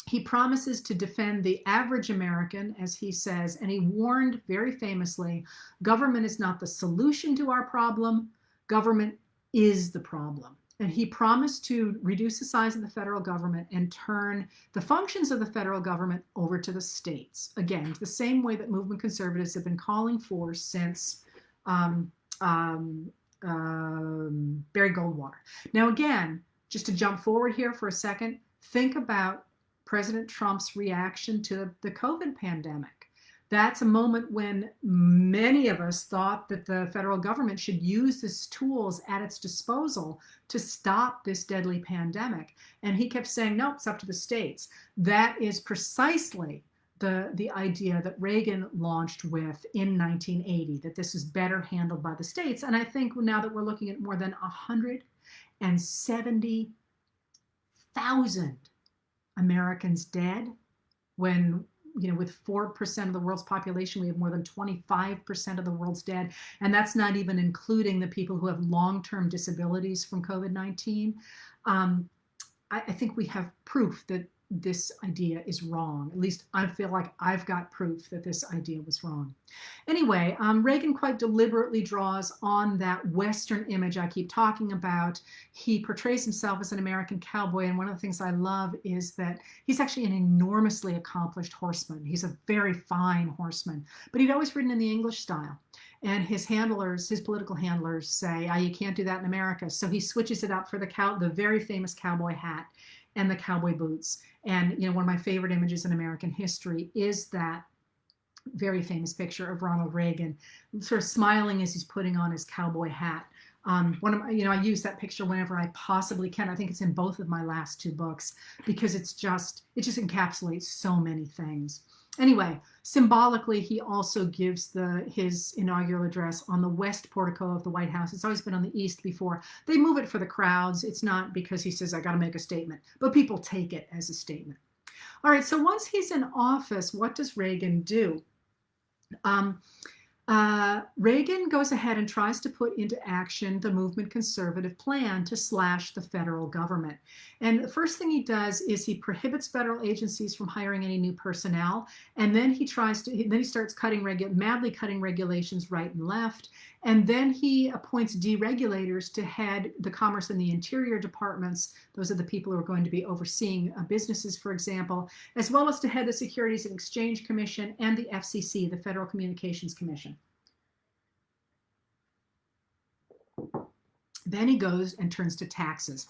He promises to defend the average American, as he says, and he warned very famously, government is not the solution to our problem, government is the problem. And he promised to reduce the size of the federal government and turn the functions of the federal government over to the states. Again, the same way that movement conservatives have been calling for since Barry Goldwater. Now, again, just to jump forward here for a second, think about President Trump's reaction to the COVID pandemic. That's a moment when many of us thought that the federal government should use these tools at its disposal to stop this deadly pandemic. And he kept saying, nope, it's up to the states. That is precisely the idea that Reagan launched with in 1980, that this is better handled by the states. And I think now that we're looking at more than 170,000 Americans dead, when, you know, with 4% of the world's population, we have more than 25% of the world's dead. And that's not even including the people who have long-term disabilities from COVID-19. I think we have proof that this idea is wrong. At least I feel like I've got proof that this idea was wrong. Anyway, Reagan quite deliberately draws on that Western image I keep talking about. He portrays himself as an American cowboy, and one of the things I love is that he's actually an enormously accomplished horseman. He's a very fine horseman, but he'd always ridden in the English style. And his handlers, his political handlers say, you can't do that in America. So he switches it up for the very famous cowboy hat and the cowboy boots. And, you know, one of my favorite images in American history is that very famous picture of Ronald Reagan sort of smiling as he's putting on his cowboy hat. I use that picture whenever I possibly can. I think it's in both of my last two books because it just encapsulates so many things. Anyway, symbolically, he also gives his inaugural address on the west portico of the White House. It's always been on the east before. They move it for the crowds. It's not because he says, I got to make a statement, but people take it as a statement. All right, so once he's in office, what does Reagan do? Reagan goes ahead and tries to put into action the movement conservative plan to slash the federal government. And the first thing he does is he prohibits federal agencies from hiring any new personnel. And then he starts madly cutting regulations right and left. And then he appoints deregulators to head the Commerce and the Interior departments. Those are the people who are going to be overseeing businesses, for example, as well as to head the Securities and Exchange Commission and the FCC, the Federal Communications Commission. Then he goes and turns to taxes.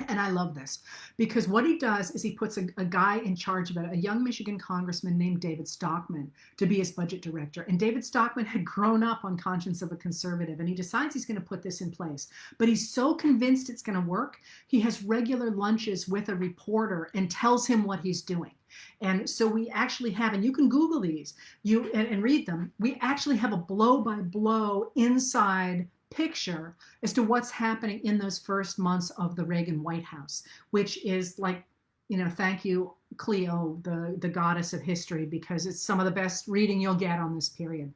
And I love this because what he does is he puts a guy in charge of it, a young Michigan congressman named David Stockman, to be his budget director. And David Stockman had grown up on Conscience of a Conservative, and he decides he's going to put this in place. But he's so convinced it's going to work, he has regular lunches with a reporter and tells him what he's doing. And so we actually have, and you can Google these and read them, we actually have a blow-by-blow inside picture as to what's happening in those first months of the Reagan White House, which is like, thank you, Cleo, the goddess of history, because it's some of the best reading you'll get on this period.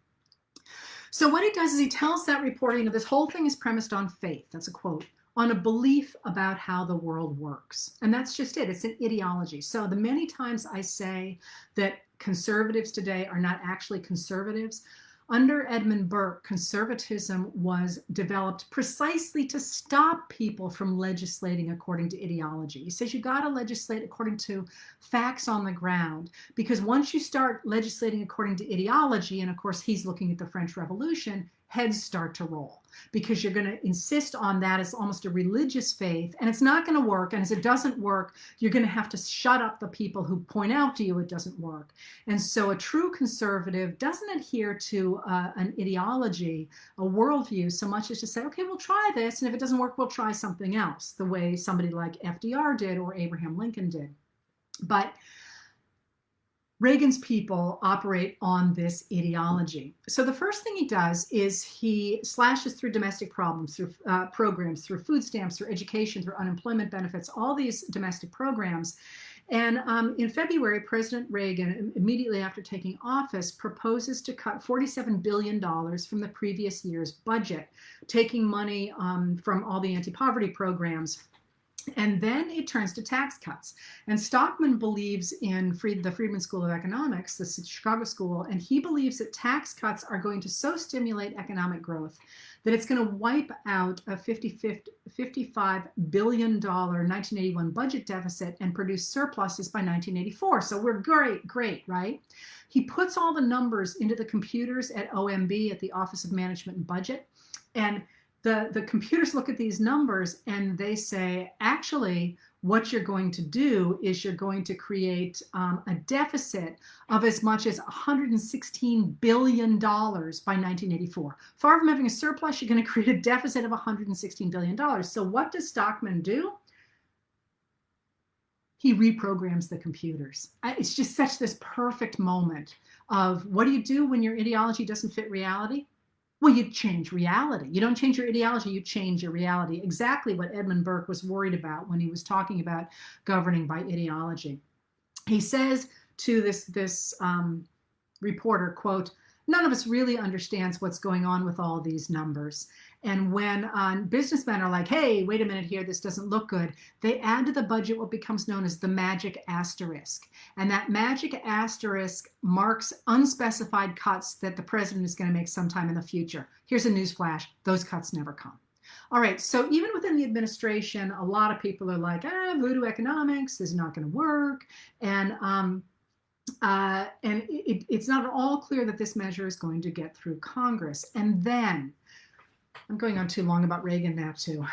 So what he does is he tells that reporter, this whole thing is premised on faith. That's a quote. On a belief about how the world works. And that's just it. It's an ideology. So the many times I say that conservatives today are not actually conservatives, Under Edmund Burke, conservatism was developed precisely to stop people from legislating according to ideology. He says you got to legislate according to facts on the ground, because once you start legislating according to ideology, and of course he's looking at the French Revolution, heads start to roll, because you're going to insist on that as almost a religious faith, and it's not going to work. And as it doesn't work, you're going to have to shut up the people who point out to you it doesn't work. And so a true conservative doesn't adhere to an ideology, a worldview, so much as to say, okay, we'll try this, and if it doesn't work, we'll try something else, the way somebody like FDR did or Abraham Lincoln did. But Reagan's people operate on this ideology. So the first thing he does is he slashes through domestic problems, through programs, through food stamps, through education, through unemployment benefits, all these domestic programs. And in February, President Reagan, immediately after taking office, proposes to cut $47 billion from the previous year's budget, taking money from all the anti-poverty programs. And then it turns to tax cuts. And Stockman believes in the Friedman School of Economics, the Chicago school, and he believes that tax cuts are going to so stimulate economic growth that it's going to wipe out a $55 billion 1981 budget deficit and produce surpluses by 1984. So we're great, right? He puts all the numbers into the computers at OMB, at the Office of Management and Budget, and the computers look at these numbers and they say, actually, what you're going to do is you're going to create a deficit of as much as $116 billion by 1984. Far from having a surplus, you're going to create a deficit of $116 billion. So what does Stockman do? He reprograms the computers. It's just such this perfect moment of, what do you do when your ideology doesn't fit reality? Well, you change reality. You don't change your ideology, you change your reality. Exactly what Edmund Burke was worried about when he was talking about governing by ideology. He says to this reporter, quote, "None of us really understands what's going on with all these numbers. And when businessmen are like, hey, wait a minute here, this doesn't look good, they add to the budget what becomes known as the magic asterisk. And that magic asterisk marks unspecified cuts that the president is going to make sometime in the future. Here's a news flash, those cuts never come." All right, so even within the administration, a lot of people are like, voodoo economics, this is not going to work. And it's not at all clear that this measure is going to get through Congress. And then, I'm going on too long about Reagan now too.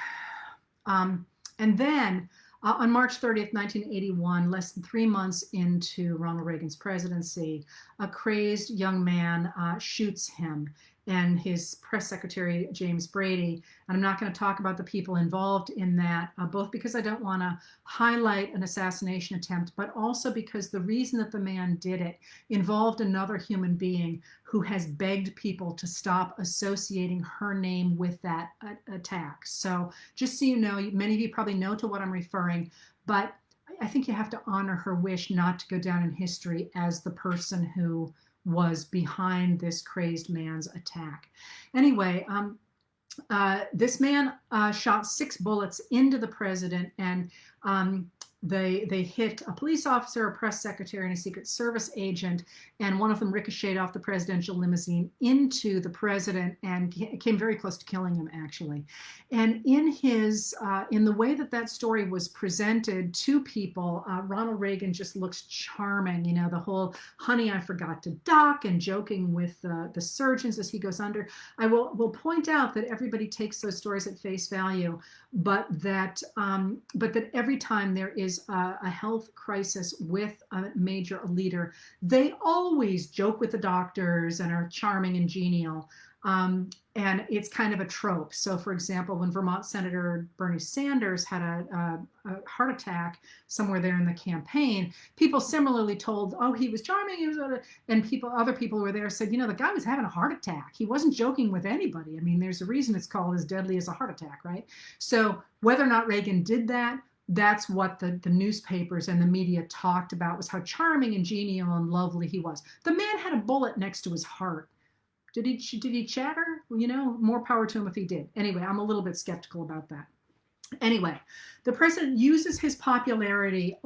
And then on March 30th, 1981, less than 3 months into Ronald Reagan's presidency, a crazed young man shoots him and his press secretary, James Brady. And I'm not going to talk about the people involved in that, both because I don't want to highlight an assassination attempt, but also because the reason that the man did it involved another human being who has begged people to stop associating her name with that attack. So just so you know, many of you probably know to what I'm referring, but I think you have to honor her wish not to go down in history as the person who was behind this crazed man's attack. Anyway, this man shot 6 bullets into the president, and they hit a police officer, a press secretary, and a Secret Service agent, and one of them ricocheted off the presidential limousine into the president and came very close to killing him, actually. And in the way that story was presented to people, Ronald Reagan just looks charming. You know, the whole "honey, I forgot to duck" and joking with the surgeons as he goes under. I will point out that everybody takes those stories at face value, but that every time there is a health crisis with a major leader, they always joke with the doctors and are charming and genial. And it's kind of a trope. So, for example, when Vermont Senator Bernie Sanders had a heart attack somewhere there in the campaign, people similarly told, "Oh, he was charming," and other people who were there said, "You know, the guy was having a heart attack. He wasn't joking with anybody." I mean, there's a reason it's called as deadly as a heart attack, right? So whether or not Reagan did that, that's what the newspapers and the media talked about, was how charming and genial and lovely he was. The man had a bullet next to his heart. Did he chatter? Well, you know, more power to him if he did. Anyway, I'm a little bit skeptical about that. Anyway, the president uses his popularity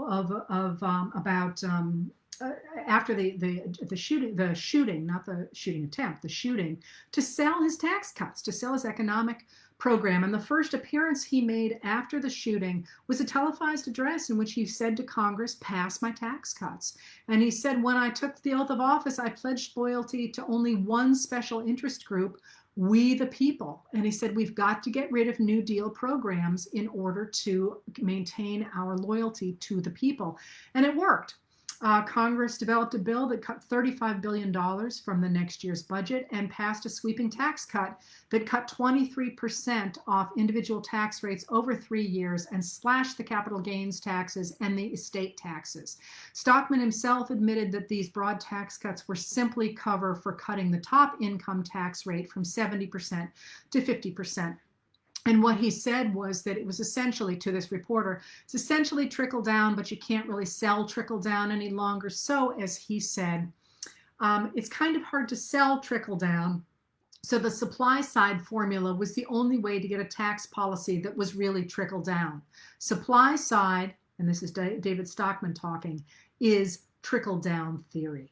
after the shooting, not the shooting attempt, the shooting, to sell his tax cuts, to sell his economic program. And the first appearance he made after the shooting was a televised address in which he said to Congress, pass my tax cuts. And he said, when I took the oath of office, I pledged loyalty to only one special interest group, we the people. And he said, we've got to get rid of New Deal programs in order to maintain our loyalty to the people. And it worked. Congress developed a bill that cut $35 billion from the next year's budget and passed a sweeping tax cut that cut 23% off individual tax rates over 3 years and slashed the capital gains taxes and the estate taxes. Stockman himself admitted that these broad tax cuts were simply cover for cutting the top income tax rate from 70% to 50%. And what he said was that it was essentially, to this reporter, it's essentially trickle down, but you can't really sell trickle down any longer. So, as he said, it's kind of hard to sell trickle down. So the supply side formula was the only way to get a tax policy that was really trickle down. Supply side, and this is David Stockman talking, is trickle down theory.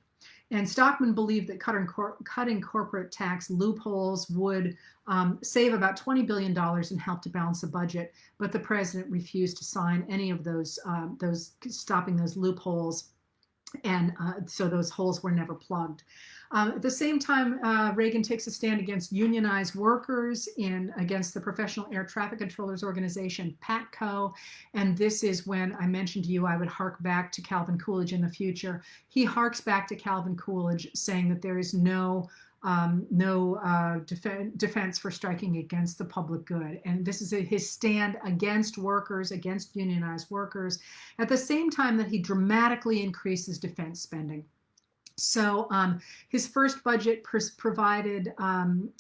And Stockman believed that cutting corporate tax loopholes would save about $20 billion and help to balance the budget. But the president refused to sign any of those stopping those loopholes. And so those holes were never plugged. At the same time, Reagan takes a stand against unionized workers against the Professional Air Traffic Controllers Organization, PATCO. And this is when I mentioned to you I would hark back to Calvin Coolidge in the future. He harks back to Calvin Coolidge, saying that there is no defense for striking against the public good. And this is his stand against workers, against unionized workers, at the same time that he dramatically increases defense spending. So his first budget provided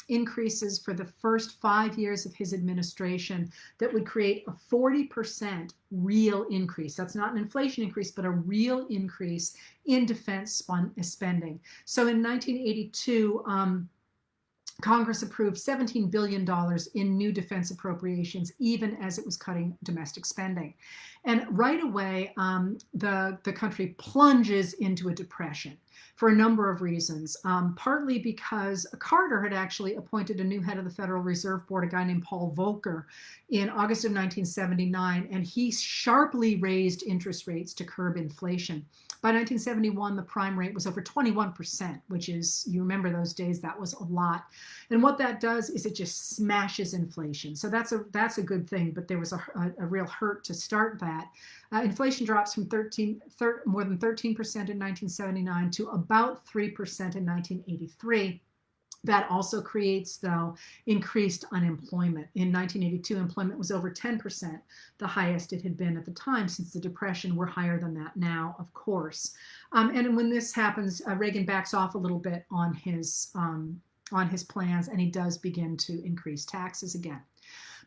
increases for the first 5 years of his administration that would create a 40% real increase. That's not an inflation increase, but a real increase in defense spending. So in 1982, Congress approved $17 billion in new defense appropriations, even as it was cutting domestic spending. And right away, the country plunges into a depression for a number of reasons, partly because Carter had actually appointed a new head of the Federal Reserve Board, a guy named Paul Volcker, in August of 1979, and he sharply raised interest rates to curb inflation. By 1971, the prime rate was over 21%, which is, you remember those days, that was a lot. And what that does is it just smashes inflation. So that's a good thing, but there was a real hurt to start that. Inflation drops from more than 13% in 1979 to about 3% in 1983. That also creates, though, increased unemployment. In 1982, employment was over 10%, the highest it had been at the time since the Depression. We're higher than that now, of course. And when this happens, Reagan backs off a little bit on his plans, and he does begin to increase taxes again.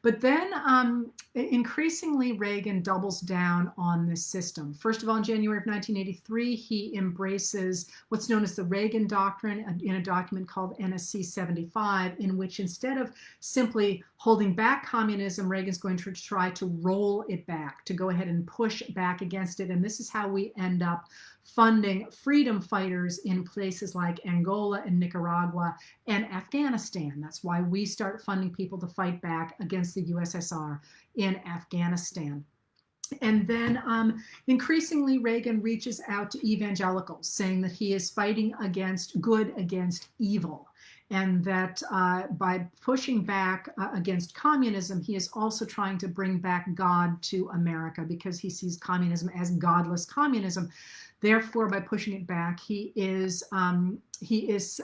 But then increasingly, Reagan doubles down on this system. First of all, in January of 1983, he embraces what's known as the Reagan Doctrine in a document called NSC 75, in which instead of simply holding back communism, Reagan's going to try to roll it back, to go ahead and push back against it. And this is how we end up funding freedom fighters in places like Angola and Nicaragua and Afghanistan. That's why we start funding people to fight back against the USSR in Afghanistan. And then increasingly, Reagan reaches out to evangelicals, saying that he is fighting against good against evil. And that by pushing back against communism, he is also trying to bring back God to America, because he sees communism as godless communism. Therefore, by pushing it back, he is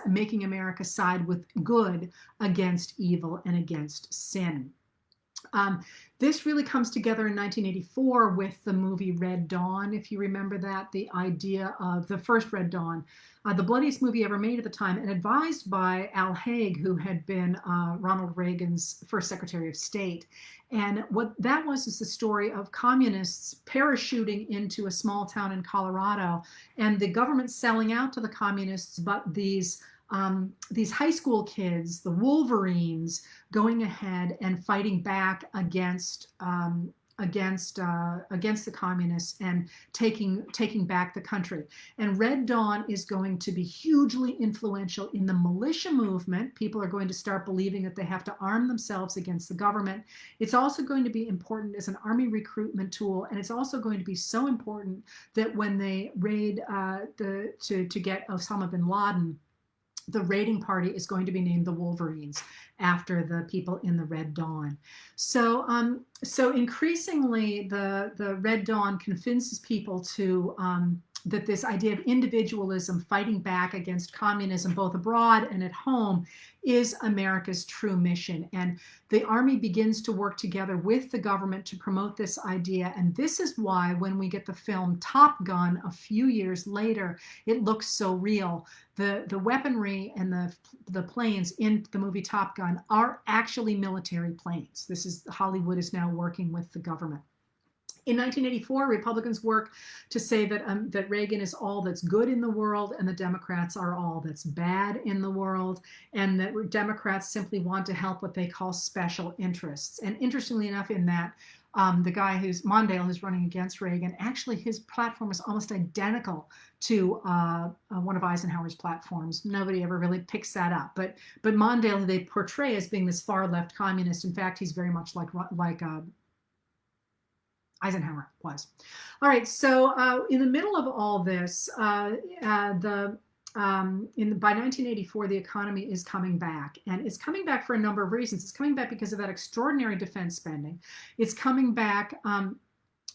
making America side with good against evil and against sin. This really comes together in 1984 with the movie Red Dawn, if you remember that, the idea of the first Red Dawn, the bloodiest movie ever made at the time, and advised by Al Haig, who had been Ronald Reagan's first Secretary of State. And what that was is the story of communists parachuting into a small town in Colorado, and the government selling out to the communists, but these high school kids, the Wolverines, going ahead and fighting back against against the communists and taking back the country. And Red Dawn is going to be hugely influential in the militia movement. People are going to start believing that they have to arm themselves against the government. It's also going to be important as an army recruitment tool, and it's also going to be so important that when they raid to get Osama bin Laden, the raiding party is going to be named the Wolverines after the people in the Red Dawn. So increasingly, the Red Dawn convinces people to that this idea of individualism, fighting back against communism, both abroad and at home, is America's true mission. And the army begins to work together with the government to promote this idea. And this is why when we get the film Top Gun a few years later, it looks so real. The weaponry and the planes in the movie Top Gun are actually military planes. Hollywood is now working with the government. In 1984, Republicans work to say that Reagan is all that's good in the world and the Democrats are all that's bad in the world, and that Democrats simply want to help what they call special interests. And interestingly enough, in that, the guy Mondale, who's running against Reagan, actually his platform is almost identical to one of Eisenhower's platforms. Nobody ever really picks that up. But Mondale, who they portray as being this far left communist, in fact, he's very much like Eisenhower was. All right, so in the middle of all this, by 1984, the economy is coming back, and it's coming back for a number of reasons. It's coming back because of that extraordinary defense spending. It's coming back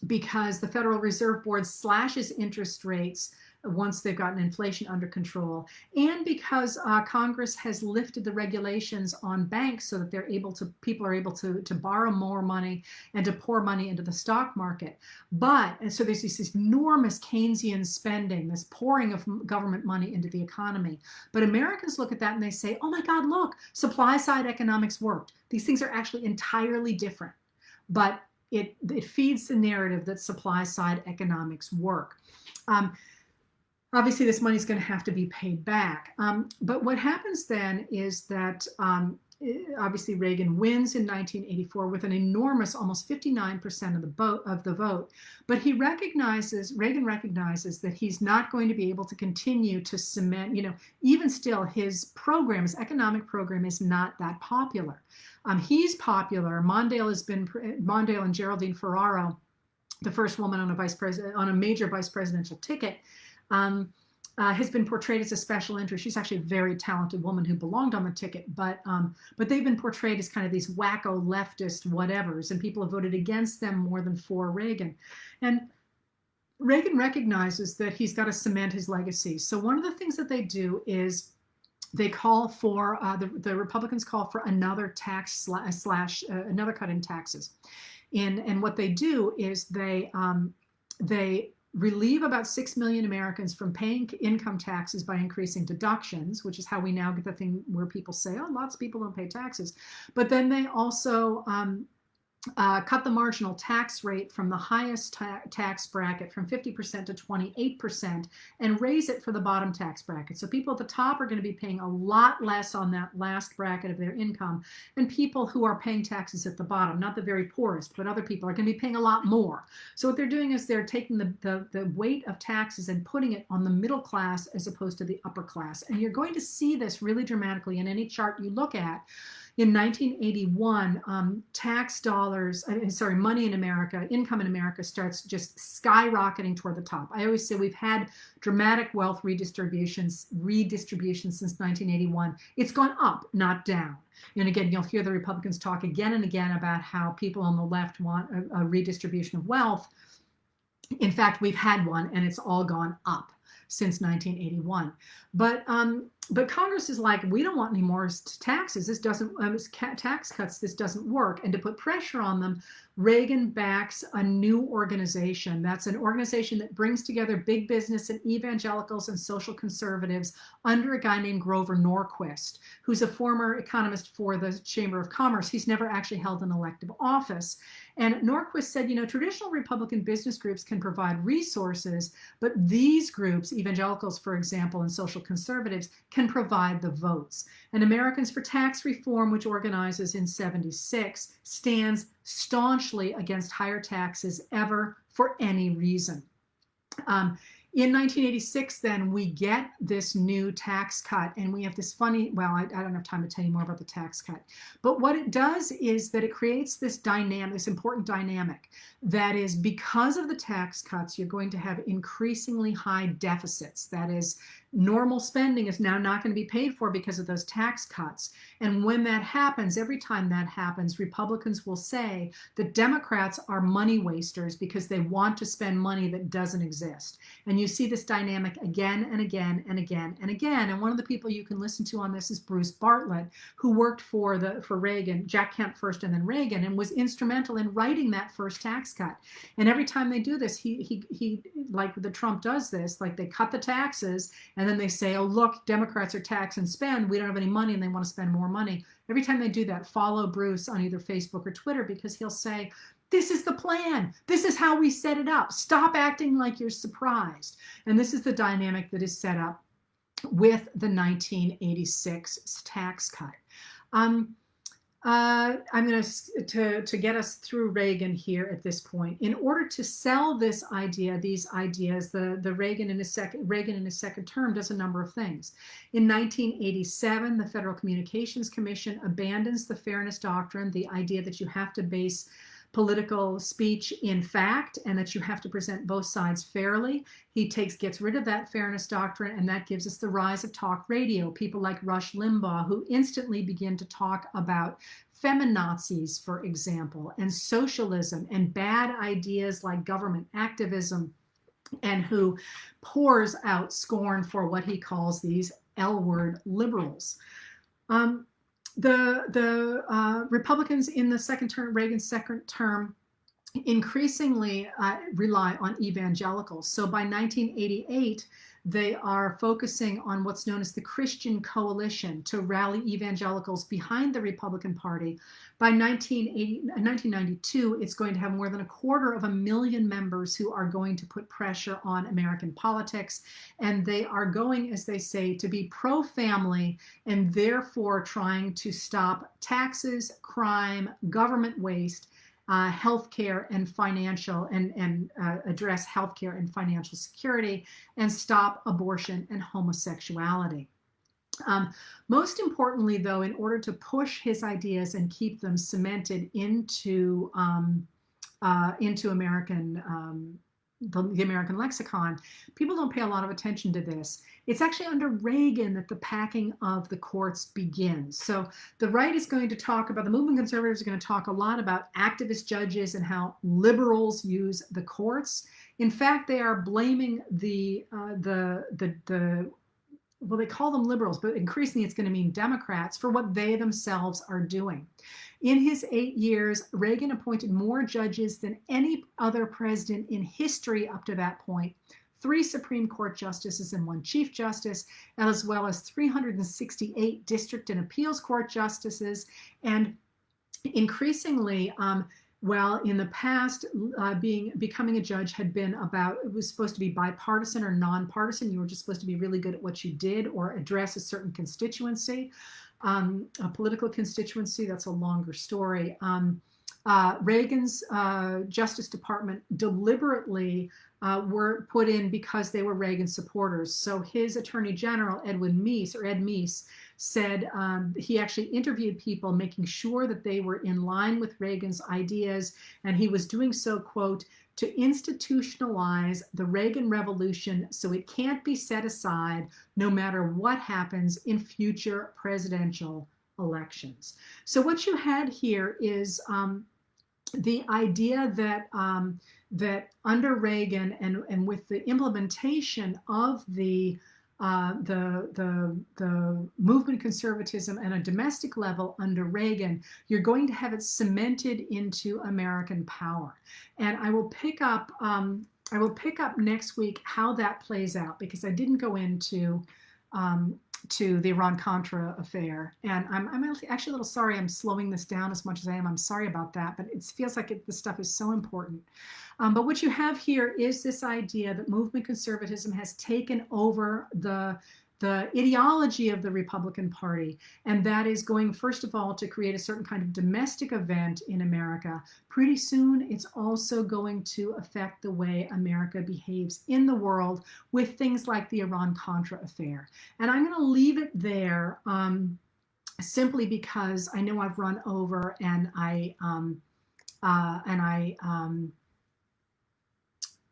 because the Federal Reserve Board slashes interest rates once they've gotten inflation under control, and because Congress has lifted the regulations on banks so that people are able to borrow more money and to pour money into the stock market. And so there's this enormous Keynesian spending, this pouring of government money into the economy. But Americans look at that and they say, oh my God, look, supply side economics worked. These things are actually entirely different. But it feeds the narrative that supply side economics work. Obviously, this money is going to have to be paid back. But what happens then is that obviously Reagan wins in 1984 with an enormous, almost 59% of the vote. But Reagan recognizes that he's not going to be able to continue to cement, even still, his economic program is not that popular. He's popular. Mondale and Geraldine Ferraro, the first woman on a major vice presidential ticket, has been portrayed as a special interest. She's actually a very talented woman who belonged on the ticket, but they've been portrayed as kind of these wacko leftist whatevers, and people have voted against them more than for Reagan. And Reagan recognizes that he's got to cement his legacy. So one of the things that they do is they call for, the Republicans call for another tax another cut in taxes. And what they do is they relieve about 6 million Americans from paying income taxes by increasing deductions, which is how we now get the thing where people say, oh, lots of people don't pay taxes. But then they also cut the marginal tax rate from the highest tax bracket from 50% to 28% and raise it for the bottom tax bracket. So people at the top are going to be paying a lot less on that last bracket of their income, and people who are paying taxes at the bottom, not the very poorest, but other people, are going to be paying a lot more. So what they're doing is they're taking the weight of taxes and putting it on the middle class as opposed to the upper class. And you're going to see this really dramatically in any chart you look at. In 1981, money in America, income in America starts just skyrocketing toward the top. I always say we've had dramatic wealth redistribution since 1981. It's gone up, not down. And again, you'll hear the Republicans talk again and again about how people on the left want a redistribution of wealth. In fact, we've had one, and it's all gone up since 1981. But Congress is like, we don't want any more taxes. This doesn't tax cuts. This doesn't work. And to put pressure on them, Reagan backs a new organization. That's an organization that brings together big business and evangelicals and social conservatives under a guy named Grover Norquist, who's a former economist for the Chamber of Commerce. He's never actually held an elective office. And Norquist said, traditional Republican business groups can provide resources, but these groups, evangelicals, for example, and social conservatives, can provide the votes. And Americans for Tax Reform, which organizes in 76, stands staunchly against higher taxes ever for any reason. In 1986, then, we get this new tax cut, and we have this funny, well, I don't have time to tell you more about the tax cut, but what it does is that it creates this dynamic, this important dynamic, that is, because of the tax cuts, you're going to have increasingly high deficits. That is, normal spending is now not going to be paid for because of those tax cuts. And when that happens, every time that happens, Republicans will say that Democrats are money wasters because they want to spend money that doesn't exist. And you see this dynamic again and again and again and again. And one of the people you can listen to on this is Bruce Bartlett, who worked for Reagan, Jack Kemp first and then Reagan, and was instrumental in writing that first tax cut. And every time they do this, he like the Trump does this, like they cut the taxes and then they say, oh, look, Democrats are tax and spend. We don't have any money and they want to spend more money. Every time they do that, follow Bruce on either Facebook or Twitter, because he'll say, this is the plan. This is how we set it up. Stop acting like you're surprised. And this is the dynamic that is set up with the 1986 tax cut. I'm going to get us through Reagan here at this point. In order to sell this idea, these ideas, the Reagan in his second term does a number of things. In 1987, the Federal Communications Commission abandons the fairness doctrine, the idea that you have to base political speech in fact and that you have to present both sides fairly. He gets rid of that fairness doctrine, and that gives us the rise of talk radio. People like Rush Limbaugh, who instantly begin to talk about feminazis, for example, and socialism and bad ideas like government activism, and who pours out scorn for what he calls these L-word liberals. The Republicans in the second term, Reagan's second term, increasingly rely on evangelicals. So by 1988, they are focusing on what's known as the Christian Coalition to rally evangelicals behind the Republican Party. By 1992, it's going to have more than 250,000 members who are going to put pressure on American politics. And they are going, as they say, to be pro-family and therefore trying to stop taxes, crime, government waste, healthcare and financial and address healthcare and financial security, and stop abortion and homosexuality. Most importantly, though, in order to push his ideas and keep them cemented into American the American lexicon, people don't pay a lot of attention to this. It's actually under Reagan that the packing of the courts begins. So the right is going to talk about, the movement conservatives are going to talk a lot about activist judges and how liberals use the courts. In fact, they are blaming well, they call them liberals, but increasingly it's going to mean Democrats for what they themselves are doing. In his 8 years, Reagan appointed more judges than any other president in history up to that point, 3 Supreme Court justices and 1 Chief Justice, as well as 368 district and appeals court justices. And increasingly, well, in the past, becoming a judge had been about, it was supposed to be bipartisan or nonpartisan. You were just supposed to be really good at what you did or address a certain constituency, a political constituency. That's a longer story. Reagan's Justice Department deliberately were put in because they were Reagan supporters. So his Attorney General, Ed Meese, said he actually interviewed people, making sure that they were in line with Reagan's ideas, and he was doing so, quote, to institutionalize the Reagan Revolution so it can't be set aside no matter what happens in future presidential elections. So what you had here is the idea that that under Reagan and with the implementation of the movement conservatism at a domestic level under Reagan, you're going to have it cemented into American power. And I will pick up next week how that plays out, because I didn't go into to the Iran-Contra affair. And I'm actually a little sorry I'm slowing this down as much as I am. I'm sorry about that, but it feels like this stuff is so important. But what you have here is this idea that movement conservatism has taken over the the ideology of the Republican Party, and that is going, first of all, to create a certain kind of domestic event in America. Pretty soon, it's also going to affect the way America behaves in the world with things like the Iran-Contra affair. And I'm going to leave it there simply because I know I've run over, and I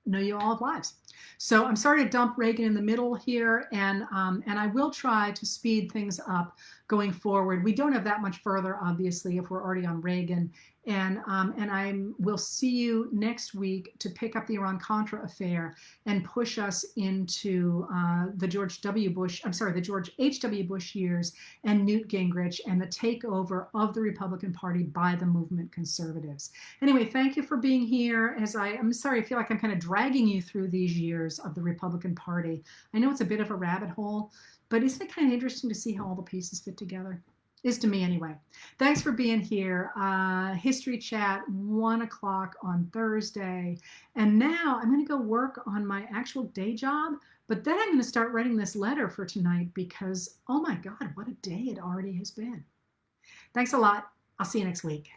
know you all have lives. So I'm sorry to dump Reagan in the middle here, and I will try to speed things up going forward. We don't have that much further, obviously, if we're already on Reagan. And I will see you next week to pick up the Iran-Contra affair and push us into the George H.W. Bush years and Newt Gingrich and the takeover of the Republican Party by the movement conservatives. Anyway, thank you for being here. I'm sorry, I feel like I'm kind of dragging you through these years of the Republican Party. I know it's a bit of a rabbit hole, but isn't it kind of interesting to see how all the pieces fit together? Is to me anyway. Thanks for being here. History Chat, 1 o'clock on Thursday. And now I'm going to go work on my actual day job, but then I'm going to start writing this letter for tonight because, oh my God, what a day it already has been. Thanks a lot. I'll see you next week.